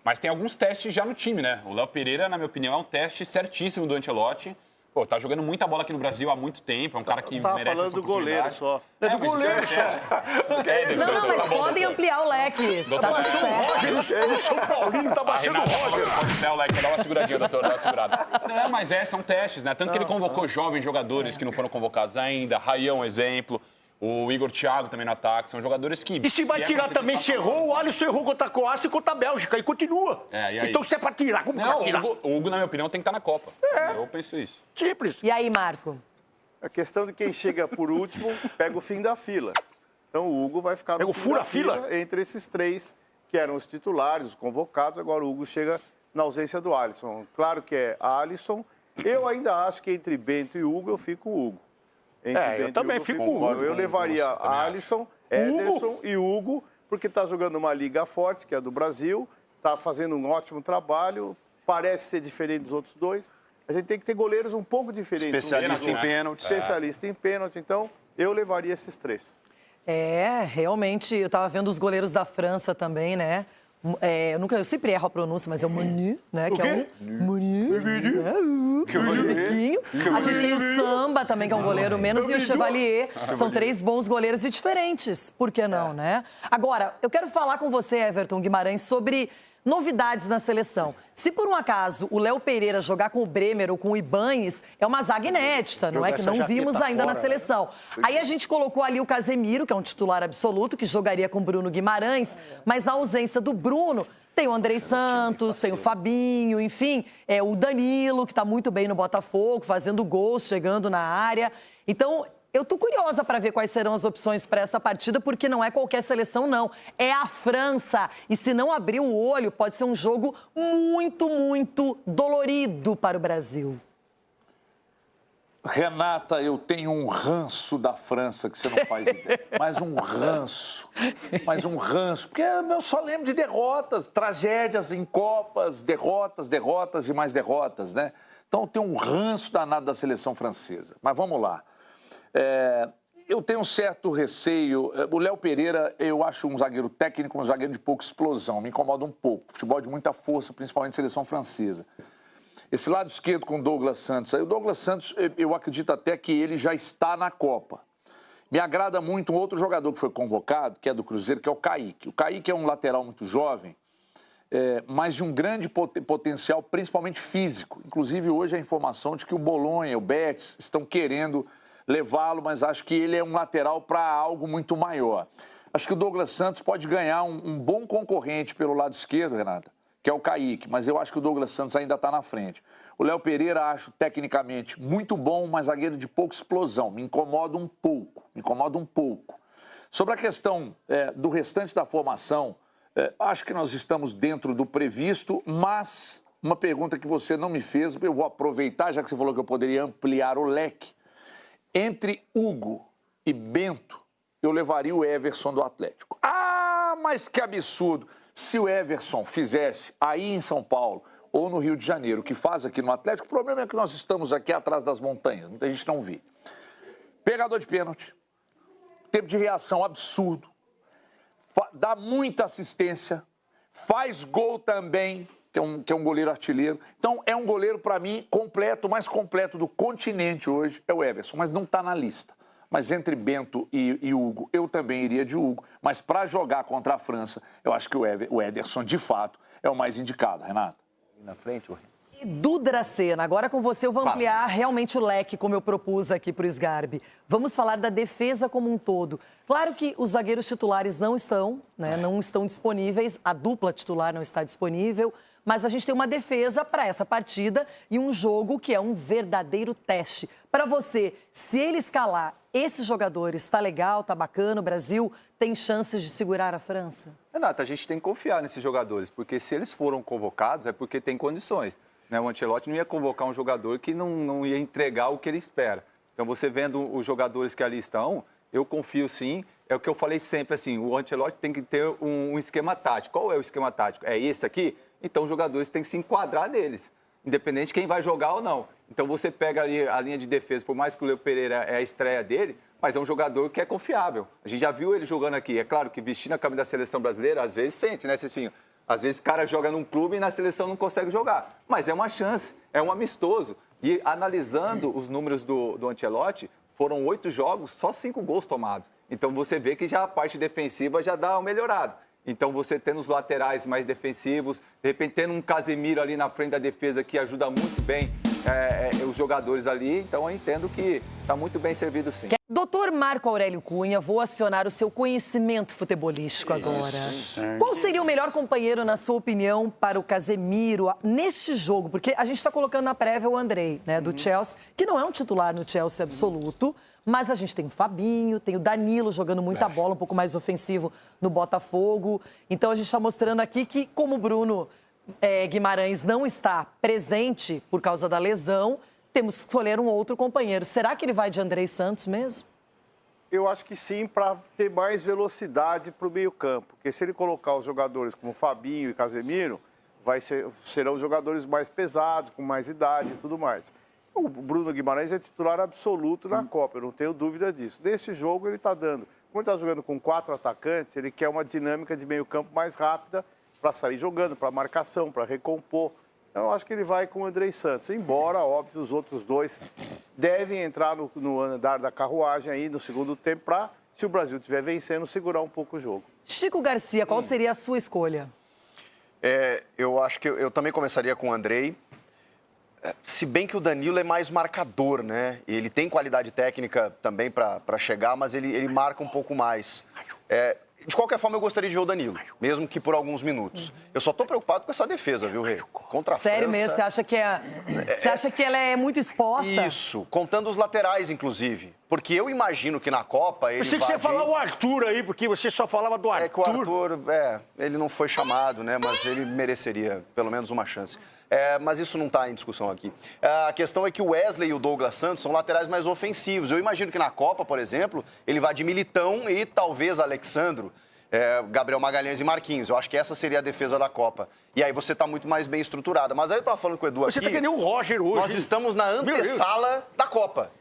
Mas tem alguns testes já no time, né? O Léo Pereira, na minha opinião, é um teste certíssimo do Ancelotti. Pô, tá jogando muita bola aqui no Brasil há muito tempo, é um cara que merece essa oportunidade. Do goleiro só. É do goleiro só. Não, mas podem ampliar o leque. Tá tudo certo. O São Paulino tá baixando o Roger. Pode ampliar o leque, dá uma seguradinha, doutor, dá uma segurada. Não, mas são testes, né? Tanto que ele convocou jovens jogadores que não foram convocados ainda. Raião, exemplo. O Igor Thiago também no ataque. São jogadores que... E se vai tirar também, se errou, o Alisson errou contra a Croácia e contra a Bélgica. E continua. E aí? Então se é pra tirar, como vai tirar? O Hugo, na minha opinião, tem que estar na Copa. Eu penso isso. Simples. E aí, Marco? A questão de quem chega por último pega o fim da fila. Então o Hugo vai ficar no fim da fila entre esses 3 que eram os titulares, os convocados. Agora o Hugo chega na ausência do Alisson. Claro que é Alisson. Eu ainda acho que entre Bento e Hugo eu fico o Hugo. Eu também fico com o Hugo. Eu levaria Alisson, Ederson e Hugo, porque está jogando uma liga forte, que é a do Brasil, está fazendo um ótimo trabalho, parece ser diferente dos outros 2. A gente tem que ter goleiros um pouco diferentes. Especialista em pênalti. Especialista em pênalti, então eu levaria esses 3. Realmente, eu estava vendo os goleiros da França também, né? Eu sempre erro a pronúncia, mas é o Manu, né? Que é um Manu. A gente tem o Samba também, que é um goleiro menos, e o Chevalier. São 3 bons goleiros e diferentes. Por que não, né? Agora, eu quero falar com você, Everton Guimarães, sobre novidades na seleção. Se por um acaso o Léo Pereira jogar com o Bremer ou com o Ibañez, é uma zaga inédita, não é? Que não vimos ainda na seleção. Aí a gente colocou ali o Casemiro, que é um titular absoluto, que jogaria com o Bruno Guimarães, mas na ausência do Bruno, tem o Andrei Santos, tem o Fabinho, enfim, o Danilo, que está muito bem no Botafogo, fazendo gols, chegando na área. Então, eu tô curiosa para ver quais serão as opções para essa partida, porque não é qualquer seleção, não. É a França. E se não abrir o olho, pode ser um jogo muito, muito dolorido para o Brasil. Renata, eu tenho um ranço da França que você não faz ideia. Mas um ranço. Porque eu só lembro de derrotas, tragédias em Copas, derrotas e mais derrotas, né? Então eu tenho um ranço danado da seleção francesa. Mas vamos lá. Eu tenho um certo receio. O Léo Pereira, eu acho um zagueiro técnico, um zagueiro de pouca explosão. Me incomoda um pouco. Futebol de muita força, principalmente seleção francesa. Esse lado esquerdo com o Douglas Santos. Aí o Douglas Santos, eu acredito até que ele já está na Copa. Me agrada muito um outro jogador que foi convocado, que é do Cruzeiro, que é o Kaique. O Kaique é um lateral muito jovem, mas de um grande potencial, principalmente físico. Inclusive, hoje a informação de que o Bolonha, o Betis, estão querendo levá-lo, mas acho que ele é um lateral para algo muito maior. Acho que o Douglas Santos pode ganhar um bom concorrente pelo lado esquerdo, Renata, que é o Kaique, mas eu acho que o Douglas Santos ainda está na frente. O Léo Pereira acho tecnicamente muito bom, mas zagueiro de pouca explosão. Me incomoda um pouco. Sobre a questão do restante da formação, acho que nós estamos dentro do previsto, mas uma pergunta que você não me fez, eu vou aproveitar, já que você falou que eu poderia ampliar o leque. Entre Hugo e Bento, eu levaria o Everson do Atlético. Ah, mas que absurdo! Se o Everson fizesse aí em São Paulo ou no Rio de Janeiro, o que faz aqui no Atlético, o problema é que nós estamos aqui atrás das montanhas, muita gente não vê. Pegador de pênalti, tempo de reação absurdo, dá muita assistência, faz gol também, que é um goleiro artilheiro. Então, é um goleiro, para mim, completo, o mais completo do continente hoje é o Everson, mas não está na lista. Mas entre Bento e Hugo, eu também iria de Hugo. Mas para jogar contra a França, eu acho que o Ederson, de fato, é o mais indicado, Renata. Na frente, o Renzo. Edu Dracena, agora com você eu vou ampliar realmente o leque, como eu propus aqui para o Sgarbi. Vamos falar da defesa como um todo. Claro que os zagueiros titulares não estão, não estão disponíveis, a dupla titular não está disponível, mas a gente tem uma defesa para essa partida e um jogo que é um verdadeiro teste. Para você, se ele escalar esses jogadores, está legal, está bacana, o Brasil tem chances de segurar a França? Renata, a gente tem que confiar nesses jogadores, porque se eles foram convocados é porque tem condições. O Ancelotti não ia convocar um jogador que não ia entregar o que ele espera. Então, você vendo os jogadores que ali estão, eu confio sim. É o que eu falei sempre, assim, o Ancelotti tem que ter um esquema tático. Qual é o esquema tático? É esse aqui? Então, os jogadores têm que se enquadrar neles, independente de quem vai jogar ou não. Então, você pega ali a linha de defesa, por mais que o Léo Pereira é a estreia dele, mas é um jogador que é confiável. A gente já viu ele jogando aqui. É claro que vestindo a camisa da seleção brasileira, às vezes sente, né, Cicinho? Às vezes o cara joga num clube e na seleção não consegue jogar. Mas é uma chance, é um amistoso. E analisando os números do Ancelotti, foram 8 jogos, só 5 gols tomados. Então você vê que já a parte defensiva já dá uma melhorada. Então você tendo os laterais mais defensivos, de repente tendo um Casemiro ali na frente da defesa que ajuda muito bem os jogadores ali. Então eu entendo que está muito bem servido sim. Doutor Marco Aurélio Cunha, vou acionar o seu conhecimento futebolístico agora. Qual seria o melhor companheiro, na sua opinião, para o Casemiro neste jogo? Porque a gente está colocando na prévia o Andrei, do Chelsea, que não é um titular no Chelsea absoluto, mas a gente tem o Fabinho, tem o Danilo jogando muita bola, um pouco mais ofensivo no Botafogo. Então a gente está mostrando aqui que, como o Bruno Guimarães não está presente por causa da lesão, temos que escolher um outro companheiro. Será que ele vai de Andrei Santos mesmo? Eu acho que sim, para ter mais velocidade para o meio-campo. Porque se ele colocar os jogadores como Fabinho e Casemiro, serão os jogadores mais pesados, com mais idade e tudo mais. O Bruno Guimarães é titular absoluto na Copa, eu não tenho dúvida disso. Nesse jogo ele está dando. Como ele está jogando com 4 atacantes, ele quer uma dinâmica de meio-campo mais rápida para sair jogando, para marcação, para recompor. Então, eu acho que ele vai com o Andrei Santos. Embora, óbvio, os outros dois devem entrar no andar da carruagem aí no segundo tempo para, se o Brasil estiver vencendo, segurar um pouco o jogo. Chico Garcia, qual seria a sua escolha? Eu acho que eu também começaria com o Andrei. Se bem que o Danilo é mais marcador, né? Ele tem qualidade técnica também para chegar, mas ele marca um pouco mais. De qualquer forma, eu gostaria de ver o Danilo, mesmo que por alguns minutos. Eu só estou preocupado com essa defesa, viu, Rê? Contra a Sério França... mesmo? Você acha que ela é muito exposta? Isso, contando os laterais, inclusive. Porque eu imagino que na Copa ele Pensei que você ia falar o Arthur aí, porque você só falava do Arthur. É que o Arthur, ele não foi chamado, né? Mas ele mereceria pelo menos uma chance. Mas isso não está em discussão aqui. A questão é que o Wesley e o Douglas Santos são laterais mais ofensivos. Eu imagino que na Copa, por exemplo, ele vai de Militão e talvez Alexandro, Gabriel Magalhães e Marquinhos. Eu acho que essa seria a defesa da Copa. E aí você está muito mais bem estruturada. Mas aí eu estava falando com o Edu aqui... Você está que nem o Roger hoje. Nós estamos na antessala da Copa.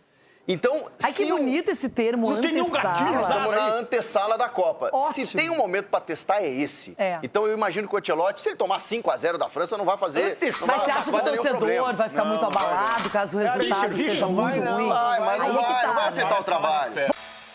Então, ai, que bonito esse termo, não antessala. Nós estamos na antessala da Copa. Ótimo. Se tem um momento para testar, é esse. Então, eu imagino que o Ancelotti, se ele tomar 5-0 da França, não vai fazer... Mas você acha que o torcedor vai ficar muito abalado caso o resultado seja muito ruim? Não vai afetar o trabalho.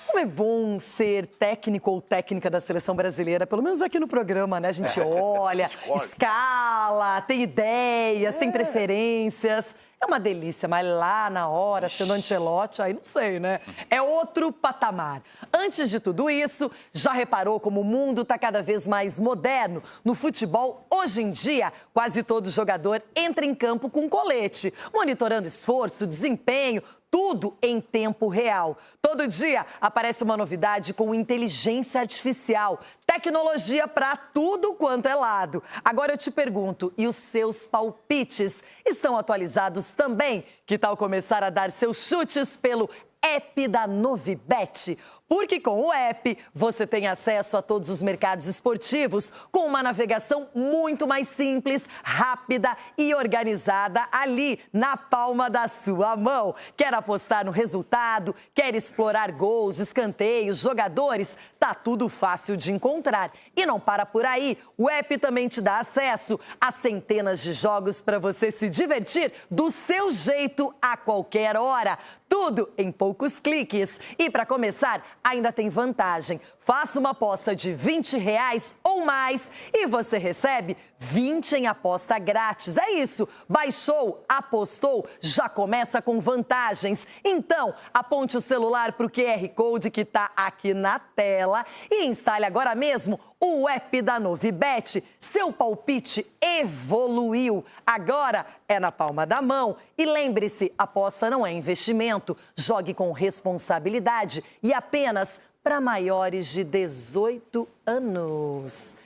Como é bom ser técnico ou técnica da seleção brasileira, pelo menos aqui no programa, né? A gente olha, escala, tem ideias, tem preferências. É uma delícia, mas lá na hora, sendo Ancelotti, aí não sei, né? É outro patamar. Antes de tudo isso, já reparou como o mundo está cada vez mais moderno? No futebol, hoje em dia, quase todo jogador entra em campo com colete, monitorando esforço, desempenho, tudo em tempo real. Todo dia aparece uma novidade com inteligência artificial, tecnologia para tudo quanto é lado. Agora eu te pergunto, e os seus palpites estão atualizados também? Que tal começar a dar seus chutes pelo app da Novibet? Porque com o app você tem acesso a todos os mercados esportivos com uma navegação muito mais simples, rápida e organizada ali na palma da sua mão. Quer apostar no resultado? Quer explorar gols, escanteios, jogadores? Tá tudo fácil de encontrar. E não para por aí. O app também te dá acesso a centenas de jogos para você se divertir do seu jeito a qualquer hora. Tudo em poucos cliques. E para começar, ainda tem vantagem. Faça uma aposta de R$20 ou mais e você recebe 20 em aposta grátis. É isso. Baixou, apostou, já começa com vantagens. Então, aponte o celular para o QR Code que está aqui na tela e instale agora mesmo o app da Novibet. Seu palpite evoluiu. Agora é na palma da mão. E lembre-se, aposta não é investimento. Jogue com responsabilidade e apenas para maiores de 18 anos.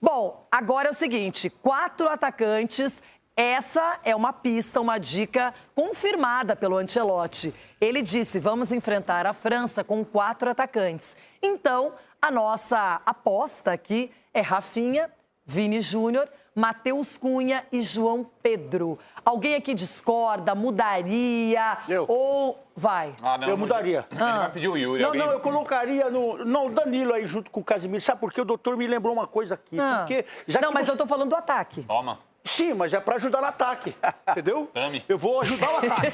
Bom, agora é o seguinte, 4 atacantes, essa é uma pista, uma dica confirmada pelo Ancelotti. Ele disse, vamos enfrentar a França com 4 atacantes. Então, a nossa aposta aqui é Rafinha, Vini Júnior, Matheus Cunha e João Pedro. Alguém aqui discorda, mudaria ou vai? Eu mudaria. Ele vai pedir o Yuri. Não, eu colocaria o Danilo aí junto com o Casemiro. Sabe por quê? O doutor me lembrou uma coisa aqui. Porque mas eu tô falando do ataque. Toma. Sim, mas é para ajudar no ataque, entendeu? Tame. Eu vou ajudar o ataque.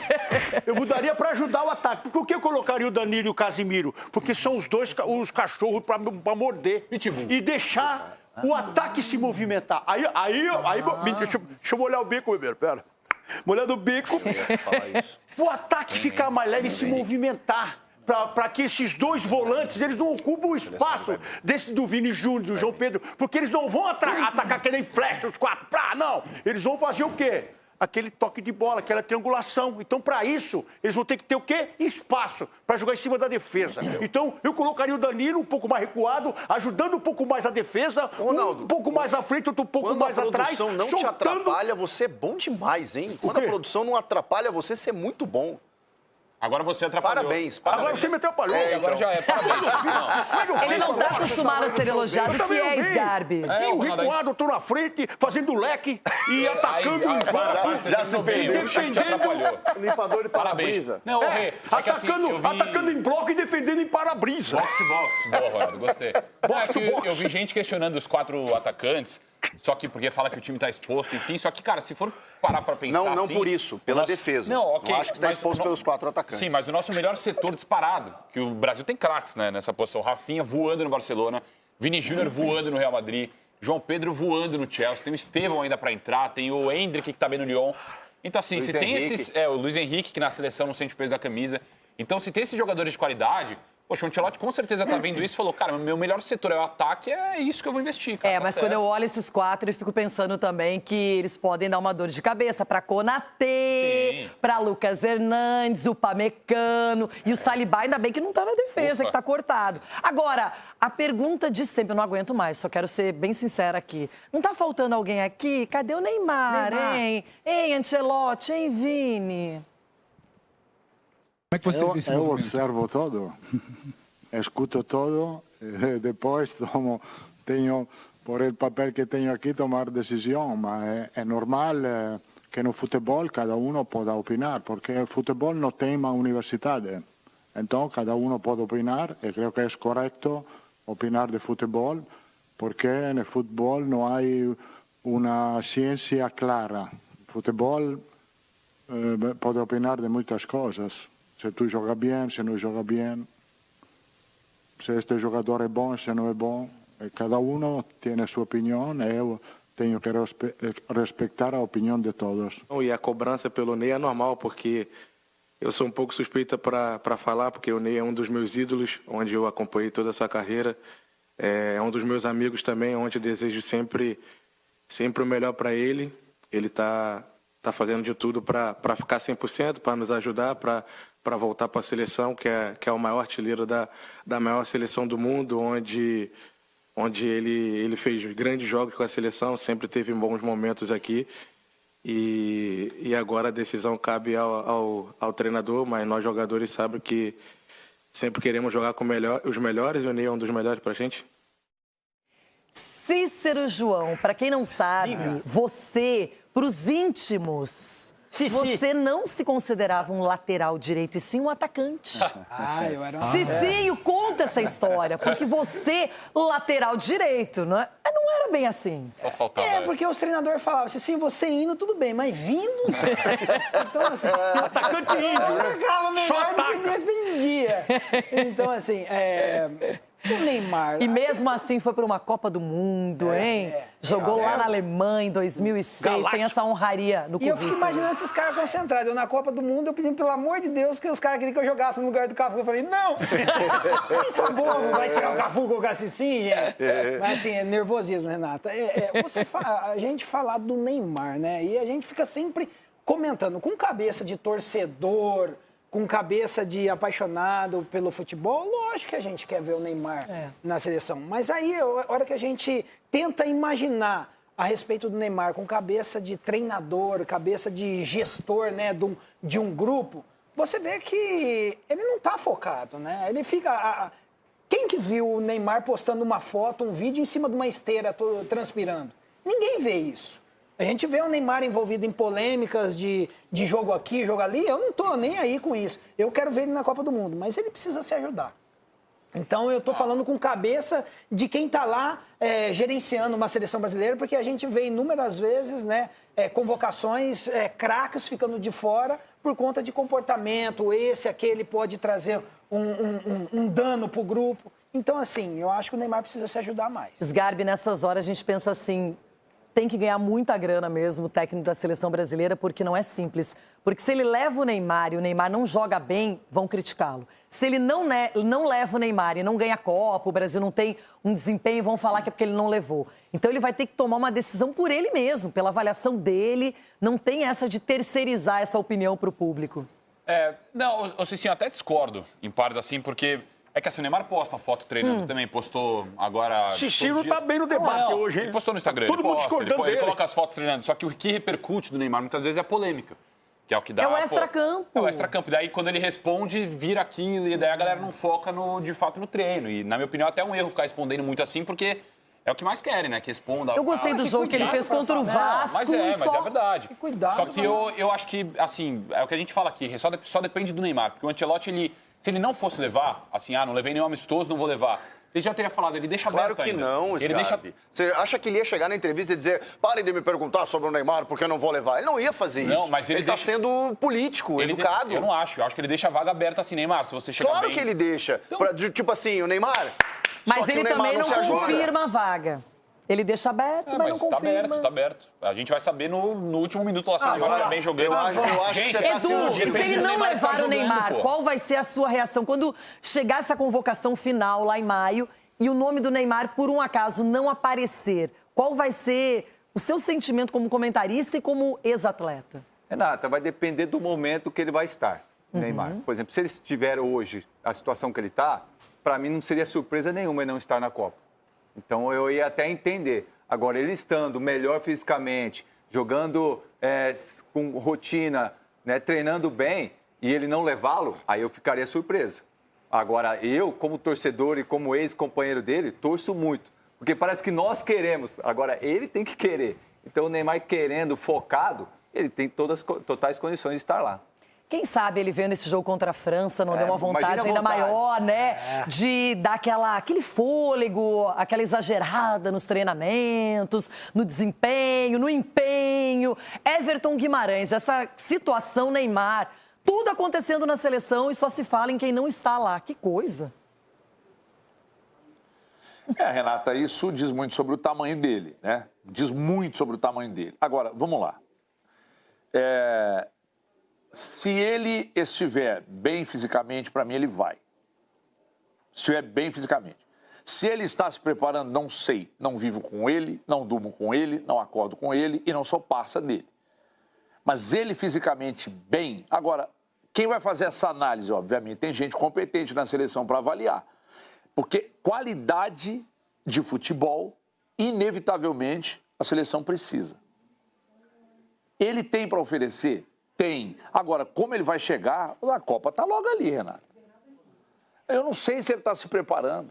Eu mudaria para ajudar o ataque. Por que eu colocaria o Danilo e o Casemiro? Porque são os dois os cachorros para morder e deixar o ataque se movimentar. Deixa eu molhar o bico primeiro, pera. Molhando o bico, o ataque ficar mais leve e se movimentar. Para que esses dois volantes, eles não ocupam o espaço desse do Vini Júnior, do João Pedro, porque eles não vão atacar que nem flecha os 4, não. Eles vão fazer o quê? Aquele toque de bola, aquela triangulação. Então, para isso, eles vão ter que ter o quê? Espaço para jogar em cima da defesa. Então, eu colocaria o Danilo um pouco mais recuado, ajudando um pouco mais a defesa, Ronaldo, um pouco mais à frente, outro pouco mais atrás. Quando a produção não te atrapalha, você é bom demais, hein? Quando a produção não atrapalha você é muito bom. Agora você atrapalhou. Parabéns. Agora você me atrapalhou. Agora já é, parabéns. Ele não está acostumado a ser elogiado, que é Sgarbi. Tem o recuado, eu tô na frente, fazendo leque e atacando o embate. Já se perdeu. Limpador de para-brisa. Não, atacando em bloco e defendendo em para-brisa. Box to box. Boa, Ronaldo, gostei. Box to box. Eu vi gente questionando os 4 atacantes, só que porque fala que o time está exposto, enfim. Só que, cara, se for parar para pensar não assim, por isso, pela defesa. Não, ok. Não acho que está exposto pelos 4 atacantes. Sim, mas o nosso melhor setor disparado, que o Brasil tem craques, né, nessa posição. Rafinha voando no Barcelona, Vini Júnior voando no Real Madrid, João Pedro voando no Chelsea, tem o Estevão ainda para entrar, tem o Endrick que tá bem no Lyon. Então, assim, se tem esses... o Luiz Henrique, que na seleção não sente o peso da camisa. Então, se tem esses jogadores de qualidade... Poxa, o Ancelotti com certeza tá vendo isso e falou, cara, meu melhor setor é o ataque, é isso que eu vou investir, cara. Mas quando eu olho esses 4, eu fico pensando também que eles podem dar uma dor de cabeça para Konaté, para Lucas Hernandes, o Pamecano e o Saliba, ainda bem que não tá na defesa, que tá cortado. Agora, a pergunta de sempre, eu não aguento mais, só quero ser bem sincera aqui. Não tá faltando alguém aqui? Cadê o Neymar, hein? Hein, Ancelotti, hein, Vini? Como é que você vê esse movimento? Eu observo todo, escuto todo, depois tenho, por el papel que tenho aqui, tomar decisão, mas é normal que no futebol cada um pode opinar, porque o futebol não tem uma universidade. Então, cada um pode opinar, e creio que é correto opinar de futebol, porque no futebol não há uma ciência clara. O futebol pode opinar de muitas coisas. Se tu joga bem, se não joga bem, se este jogador é bom, se não é bom. Cada um tem a sua opinião e eu tenho que respeitar a opinião de todos. E a cobrança pelo Ney é normal, porque eu sou um pouco suspeita para falar, porque o Ney é um dos meus ídolos, onde eu acompanhei toda a sua carreira. É um dos meus amigos também, onde eu desejo sempre o melhor para ele. Ele está fazendo de tudo para ficar 100%, para nos ajudar, para voltar para a seleção, que é o maior artilheiro da maior seleção do mundo, onde ele fez grandes jogos com a seleção, sempre teve bons momentos aqui. E agora a decisão cabe ao treinador, mas nós jogadores sabemos que sempre queremos jogar com os melhores, e o Ney é um dos melhores para a gente. Cícero João, para quem não sabe, você, para os íntimos... Você não se considerava um lateral direito, e sim um atacante. Eu era um... Cicinho, conta essa história, porque você, lateral direito, não era bem assim. Só faltava porque os treinadores falavam, Cicinho, você indo, tudo bem, mas vindo... Então, assim... Atacante índio, né? Atacava melhor do que defendia. Então, assim, o Neymar... E mesmo assim foi para uma Copa do Mundo, hein? Jogou lá na Alemanha em 2006, Galáctico. Tem essa honraria no currículo. E eu fico imaginando esses caras concentrados. Eu na Copa do Mundo, eu pedi pelo amor de Deus, porque os caras queriam que eu jogasse no lugar do Cafu. Eu falei, não! Isso é bobo, vai tirar o Cafu com o Cacicinho, Mas assim, é nervosismo, Renata. A gente falar do Neymar, né? E a gente fica sempre comentando com cabeça de torcedor, com cabeça de apaixonado pelo futebol, lógico que a gente quer ver o Neymar na seleção. Mas aí, a hora que a gente tenta imaginar a respeito do Neymar com cabeça de treinador, cabeça de gestor, né, de um grupo, você vê que ele não está focado, né? Ele fica... Quem que viu o Neymar postando uma foto, um vídeo em cima de uma esteira transpirando? Ninguém vê isso. A gente vê o Neymar envolvido em polêmicas de jogo aqui, jogo ali. Eu não estou nem aí com isso. Eu quero ver ele na Copa do Mundo, mas ele precisa se ajudar. Então, eu estou falando com cabeça de quem está lá gerenciando uma seleção brasileira, porque a gente vê inúmeras vezes, né, convocações, craques ficando de fora por conta de comportamento. Aquele pode trazer um dano para o grupo. Então, assim, eu acho que o Neymar precisa se ajudar mais. Sgarbi, nessas horas a gente pensa assim... Tem que ganhar muita grana mesmo, o técnico da seleção brasileira, porque não é simples. Porque se ele leva o Neymar e o Neymar não joga bem, vão criticá-lo. Se ele não leva o Neymar e não ganha a Copa, o Brasil não tem um desempenho, vão falar que é porque ele não levou. Então ele vai ter que tomar uma decisão por ele mesmo, pela avaliação dele. Não tem essa de terceirizar essa opinião para o público. Não, o Cicinho, até discordo, em partes assim, porque... É que assim, o Neymar posta foto treinando também, postou agora... Cicino tá bem no debate hoje, hein? Ele postou no Instagram, Todo mundo discordando dele. Ele coloca as fotos treinando, só que o que repercute do Neymar muitas vezes é a polêmica. Que é o que dá... É o extracampo. É o extracampo. Daí, quando ele responde, vira aquilo, e daí a galera não foca, de fato, no treino. E, na minha opinião, até é um erro ficar respondendo muito assim, porque... É o que mais querem, né? Que responda. Eu gostei do jogo que ele fez contra o Vasco. Mas é verdade. Cuidado. Só que eu acho que, assim, é o que a gente fala aqui, só depende do Neymar. Porque o Ancelotti, se ele não fosse levar, assim, não levei nenhum amistoso, não vou levar. Ele já teria falado, ele deixa aberto Claro que ainda. não, Ele Sgarbi. Você acha que ele ia chegar na entrevista e dizer parem de me perguntar sobre o Neymar porque eu não vou levar? Ele não ia fazer isso. Mas ele está sendo político, educado. Eu não acho. Eu acho que ele deixa a vaga aberta assim, Neymar, se você chegar Claro bem... que ele deixa. Tipo assim, o Neymar... Mas ele também não confirma a vaga. Ele deixa aberto, mas não confirma. Tá aberto. A gente vai saber no último minuto lá se o Neymar também jogando. Eu acho que você tá Edu, se ele não levar o Neymar, qual vai ser a sua reação quando chegar essa convocação final lá em maio e o nome do Neymar, por um acaso, não aparecer? Qual vai ser o seu sentimento como comentarista e como ex-atleta? Renata, vai depender do momento que ele vai estar, Neymar. Por exemplo, se ele estiver hoje, a situação que ele está, para mim não seria surpresa nenhuma ele não estar na Copa. Então eu ia até entender. Agora, ele estando melhor fisicamente, jogando com rotina, né, treinando bem, e ele não levá-lo, aí eu ficaria surpreso. Agora, eu, como torcedor e como ex-companheiro dele, torço muito. Porque parece que nós queremos. Agora, ele tem que querer. Então, o Neymar querendo, focado, ele tem totais condições de estar lá. Quem sabe ele vendo esse jogo contra a França não deu uma vontade ainda maior, né? De dar aquele fôlego, aquela exagerada nos treinamentos, no desempenho, no empenho. Everton Guimarães, essa situação Neymar, tudo acontecendo na seleção e só se fala em quem não está lá. Que coisa! Renata, isso diz muito sobre o tamanho dele, né? Diz muito sobre o tamanho dele. Agora, vamos lá. Se ele estiver bem fisicamente, para mim ele vai. Se estiver bem fisicamente. Se ele está se preparando, não sei. Não vivo com ele, não durmo com ele, não acordo com ele e não sou parça dele. Mas ele fisicamente bem. Agora, quem vai fazer essa análise, obviamente, tem gente competente na seleção para avaliar. Porque qualidade de futebol, inevitavelmente, a seleção precisa. Ele tem para oferecer? Tem. Agora, como ele vai chegar, a Copa está logo ali, Renato. Eu não sei se ele está se preparando.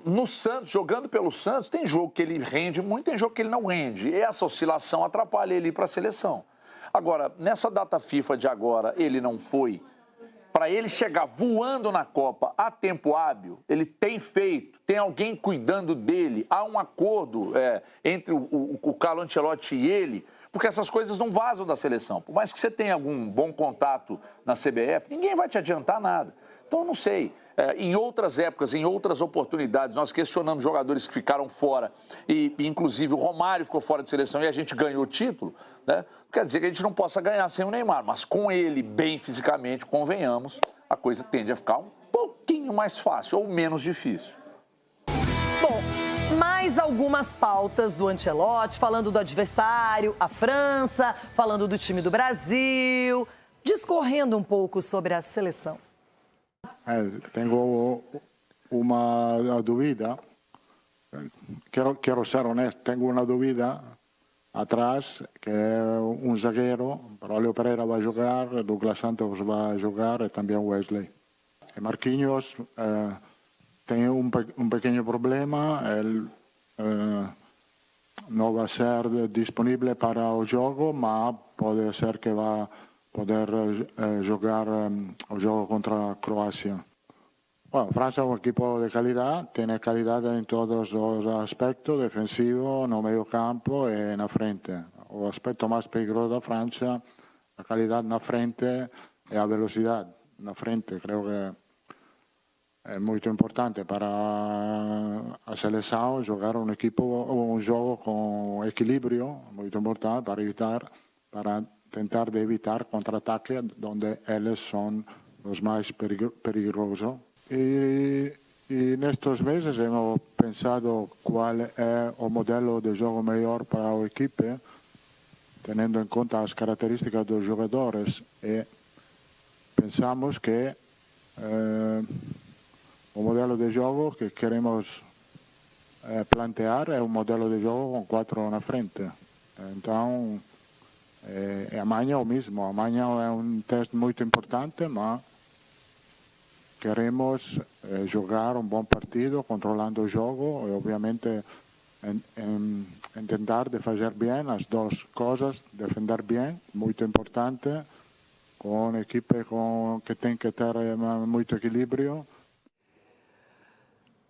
No Santos, jogando pelo Santos, tem jogo que ele rende muito, tem jogo que ele não rende. E essa oscilação atrapalha ele para a seleção. Agora, nessa data FIFA de agora, ele não foi. Para ele chegar voando na Copa a tempo hábil, ele tem feito, tem alguém cuidando dele, há um acordo entre o Carlo Ancelotti e ele, porque essas coisas não vazam da seleção. Por mais que você tenha algum bom contato na CBF, ninguém vai te adiantar nada. Então, eu não sei. Em outras épocas, em outras oportunidades, nós questionamos jogadores que ficaram fora, e inclusive o Romário ficou fora de seleção e a gente ganhou o título, né? Quer dizer que a gente não possa ganhar sem o Neymar, mas com ele bem fisicamente, convenhamos, a coisa tende a ficar um pouquinho mais fácil ou menos difícil. Bom, mais algumas pautas do Ancelotti, falando do adversário, a França, falando do time do Brasil, discorrendo um pouco sobre a seleção. Tengo una duda. Quiero ser honesto. Tengo una duda atrás, que es un zaguero. Braulio Pereira va a jugar, Douglas Santos va a jugar y también Wesley. Marquinhos tiene un pequeño problema. Él no va a ser disponible para el juego, pero puede ser que va a poder jugar el juego contra Croacia. Bueno, Francia es un equipo de calidad, tiene calidad en todos los aspectos, defensivo, no medio campo y en la frente. El aspecto más peligroso de Francia, la calidad en la frente y la velocidad en la frente. Creo que es muy importante para la selección jugar un juego con equilibrio, muy importante para intentar de evitar contraataques donde ellos son los más peligrosos. Y en estos meses hemos pensado cuál es el modelo de juego mejor para el equipo, teniendo en cuenta las características de los jugadores. Y pensamos que el modelo de juego que queremos plantear es un modelo de juego con 4 en la frente. Entonces, amanhã o mismo. Amanhã é um teste muito importante, mas queremos jogar um bom partido, controlando o jogo e, obviamente, tentar de fazer bem as duas coisas, defender bem, muito importante, com uma equipe que tem que ter muito equilíbrio.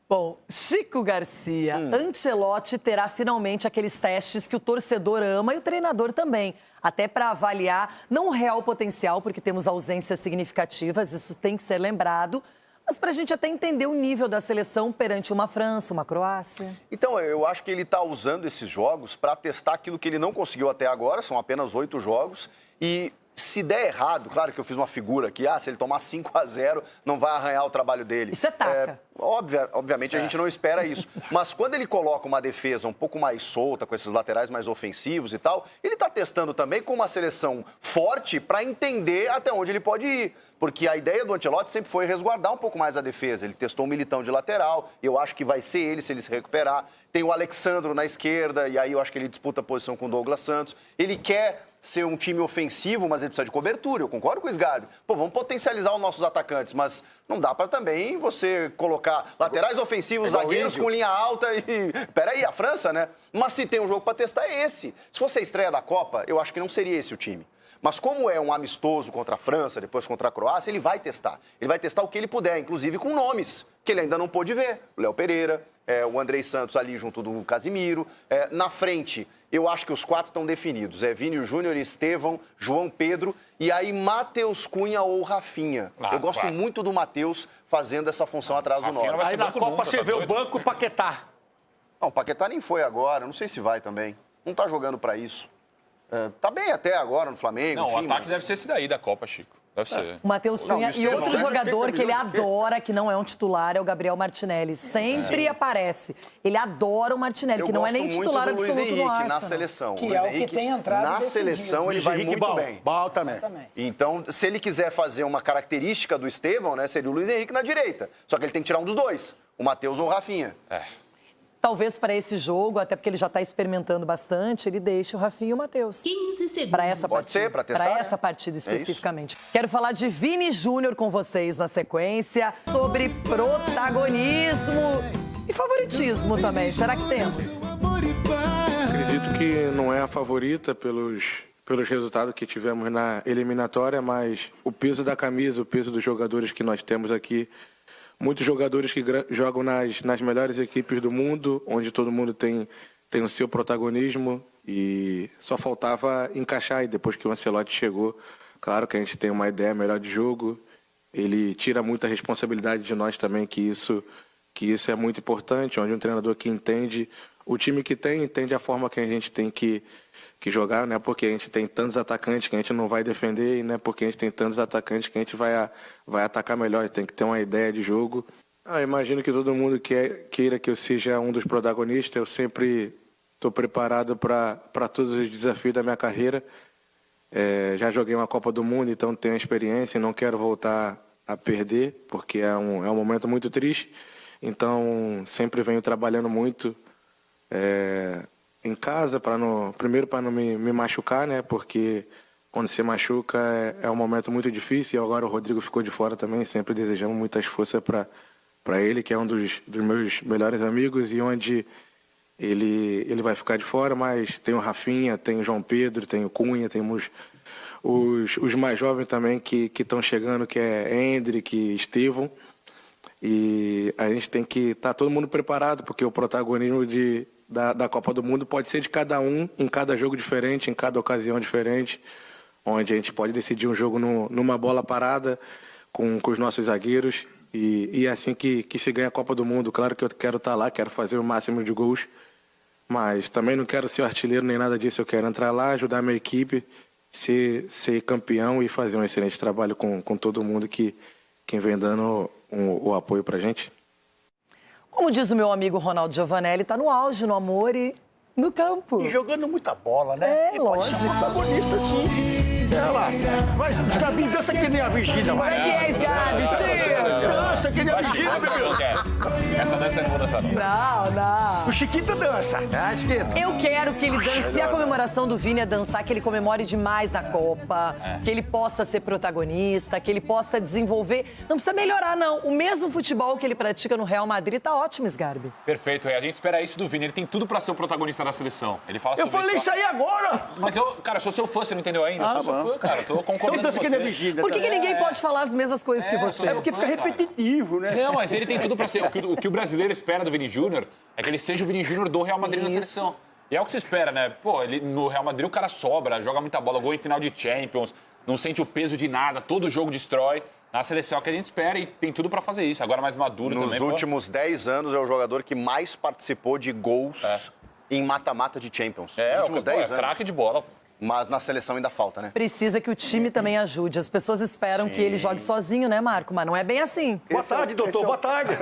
Bom, Chico Garcia, Ancelotti terá finalmente aqueles testes que o torcedor ama e o treinador também, até para avaliar não o real potencial, porque temos ausências significativas, isso tem que ser lembrado, mas para a gente até entender o nível da seleção perante uma França, uma Croácia. Então, eu acho que ele está usando esses jogos para testar aquilo que ele não conseguiu até agora, são apenas 8 jogos, e se der errado, claro que eu fiz uma figura aqui, se ele tomar 5-0, não vai arranhar o trabalho dele. Isso é taca. Obviamente a gente não espera isso. Mas quando ele coloca uma defesa um pouco mais solta, com esses laterais mais ofensivos e tal, ele está testando também com uma seleção forte para entender até onde ele pode ir. Porque a ideia do Ancelotti sempre foi resguardar um pouco mais a defesa. Ele testou o Militão de lateral, eu acho que vai ser ele se ele se recuperar. Tem o Alexandro na esquerda, e aí eu acho que ele disputa a posição com o Douglas Santos. Ele quer ser um time ofensivo, mas ele precisa de cobertura, eu concordo com o Sgarbi. Pô, vamos potencializar os nossos atacantes, mas não dá para também você colocar laterais ofensivos, zagueiros com linha alta e... Peraí, a França, né? Mas se tem um jogo para testar, é esse. Se fosse a estreia da Copa, eu acho que não seria esse o time. Mas como é um amistoso contra a França, depois contra a Croácia, ele vai testar. Ele vai testar o que ele puder, inclusive com nomes que ele ainda não pôde ver. O Léo Pereira, o Andrei Santos ali junto do Casimiro. Na frente, eu acho que os 4 estão definidos. Vini Júnior, Estevão, João Pedro e aí Matheus Cunha ou Rafinha. Eu gosto muito do Matheus fazendo essa função atrás do 9. Aí na Copa você vê o banco e o Paquetá. Não, o Paquetá nem foi agora, não sei se vai também. Não tá jogando para isso. Tá bem até agora no Flamengo. Não, enfim, o ataque deve ser esse daí da Copa, Chico. Deve ser. O Matheus Cunha e outro jogador que ele adora, que não é um titular, é o Gabriel Martinelli. Sempre aparece. Ele adora o Martinelli, que não é nem titular absoluto do Arsenal. Na seleção. Que é o que tem entrado na seleção, ele vai muito bem. Bom também. Então, se ele quiser fazer uma característica do Estevão, né, seria o Luiz Henrique na direita. Só que ele tem que tirar um dos dois, o Matheus ou o Rafinha. Talvez para esse jogo, até porque ele já está experimentando bastante, ele deixe o Rafinha e o Matheus. 15 segundos. Para essa Pode partida. ser, para testar, Para essa partida especificamente. Quero falar de Vini Júnior com vocês na sequência, sobre protagonismo e favoritismo também. Será que temos? Acredito que não é a favorita pelos resultados que tivemos na eliminatória, mas o peso da camisa, o peso dos jogadores que nós temos aqui, muitos jogadores que jogam nas melhores equipes do mundo, onde todo mundo tem o seu protagonismo e só faltava encaixar. E depois que o Ancelotti chegou, claro que a gente tem uma ideia melhor de jogo, ele tira muita responsabilidade de nós também, que isso é muito importante, onde um treinador que entende o time que tem, entende a forma que a gente tem que jogar, não é porque a gente tem tantos atacantes que a gente não vai defender, e não é porque a gente tem tantos atacantes que a gente vai atacar melhor, tem que ter uma ideia de jogo. Imagino que todo mundo queira que eu seja um dos protagonistas, eu sempre estou preparado para todos os desafios da minha carreira. Já joguei uma Copa do Mundo, então tenho experiência e não quero voltar a perder, porque é um momento muito triste, então sempre venho trabalhando muito em casa, primeiro para não me machucar, né? Porque quando se machuca é um momento muito difícil. E agora o Rodrigo ficou de fora também. Sempre desejamos muitas forças para ele, que é um dos meus melhores amigos e onde ele vai ficar de fora. Mas tem o Rafinha, tem o João Pedro, tem o Cunha, temos os mais jovens também que estão chegando, que é Hendrick, Estevão. E a gente tem que estar todo mundo preparado, porque o protagonismo da Copa do Mundo pode ser de cada um, em cada jogo diferente, em cada ocasião diferente, onde a gente pode decidir um jogo numa bola parada com os nossos zagueiros e é assim que se ganha a Copa do Mundo. Claro que eu quero estar lá, quero fazer o máximo de gols, mas também não quero ser artilheiro nem nada disso. Eu quero entrar lá, ajudar a minha equipe, ser campeão e fazer um excelente trabalho com todo mundo que vem dando o apoio pra gente. Como diz o meu amigo Ronaldo Giovanelli, tá no auge, no amor e no campo. E jogando muita bola, né? Lógico. Protagonista, sim. Olha lá. Vai, Gabi, dança que nem a Virgínia. Como é que é, Gabi? Dança que nem a Virgínia, bebê. Essa dança é boa dança, não. Não. O Chiquita dança. Chiquita. Eu quero que ele dance. Se a comemoração do Vini é dançar, que ele comemore demais na Copa, que ele possa ser protagonista, que ele possa desenvolver. Não precisa melhorar, não. O mesmo futebol que ele pratica no Real Madrid tá ótimo, Sgarbi. Perfeito. A gente espera isso do Vini. Ele tem tudo pra ser o protagonista da seleção. Ele fala Eu sobre falei isso aí agora. Mas eu sou seu fã, você não entendeu ainda? Eu sou seu fã, cara. Tô concordando Então dança com que você. nem a Virgínia. Por que ninguém pode falar as mesmas coisas que você? É porque fica repetitivo, né? Não, mas ele tem tudo pra ser. O que o brasileiro espera do Vini Júnior é que ele seja o Vini Júnior do Real Madrid na seleção. E é o que você espera, né? Pô, ele, no Real Madrid o cara sobra, joga muita bola, gol em final de Champions, não sente o peso de nada, todo jogo destrói. na seleção que a gente espera e tem tudo para fazer isso. Agora mais maduro também. Nos últimos 10 anos é o jogador que mais participou de gols em mata-mata de Champions. Nos últimos 10 anos. Craque de bola. Mas na seleção ainda falta, né? Precisa que o time também ajude. As pessoas esperam que ele jogue sozinho, né, Marco? Mas não é bem assim. Boa tarde, doutor. Boa tarde.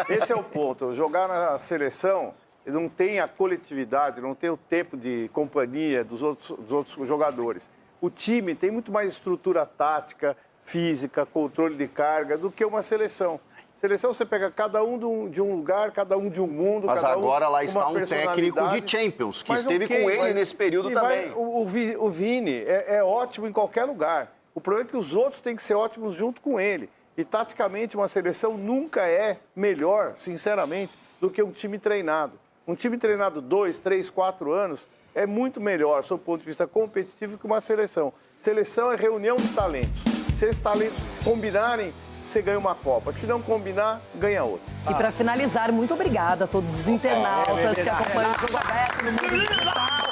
Esse é o ponto. Jogar na seleção não tem a coletividade, não tem o tempo de companhia dos outros jogadores. O time tem muito mais estrutura tática, física, controle de carga do que uma seleção. Seleção você pega cada um de um lugar, cada um de um mundo. Mas cada agora lá uma está um técnico de Champions, que esteve com ele nesse período também. O Vini é ótimo em qualquer lugar. O problema é que os outros têm que ser ótimos junto com ele. E, taticamente, uma seleção nunca é melhor, sinceramente, do que um time treinado. Um time treinado 2, 3, 4 anos é muito melhor, sob o ponto de vista competitivo, que uma seleção. Seleção é reunião de talentos. Se esses talentos combinarem, você ganha uma Copa. Se não combinar, ganha outra. E para finalizar, muito obrigada a todos os internautas que acompanham o Jogo Aberto no mundo digital.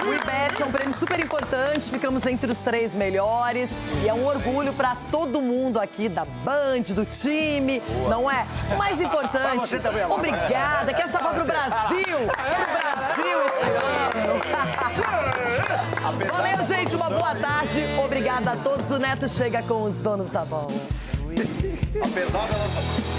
O IBET é um prêmio super importante, ficamos entre os 3 melhores. E é um orgulho para todo mundo aqui da Band, do time, não é? O mais importante, obrigada, que essa vá pro Brasil! Pro Brasil este ano! Valeu, gente, uma boa tarde. Obrigada a todos. O Neto chega com os donos da bola. Apesar da nossa...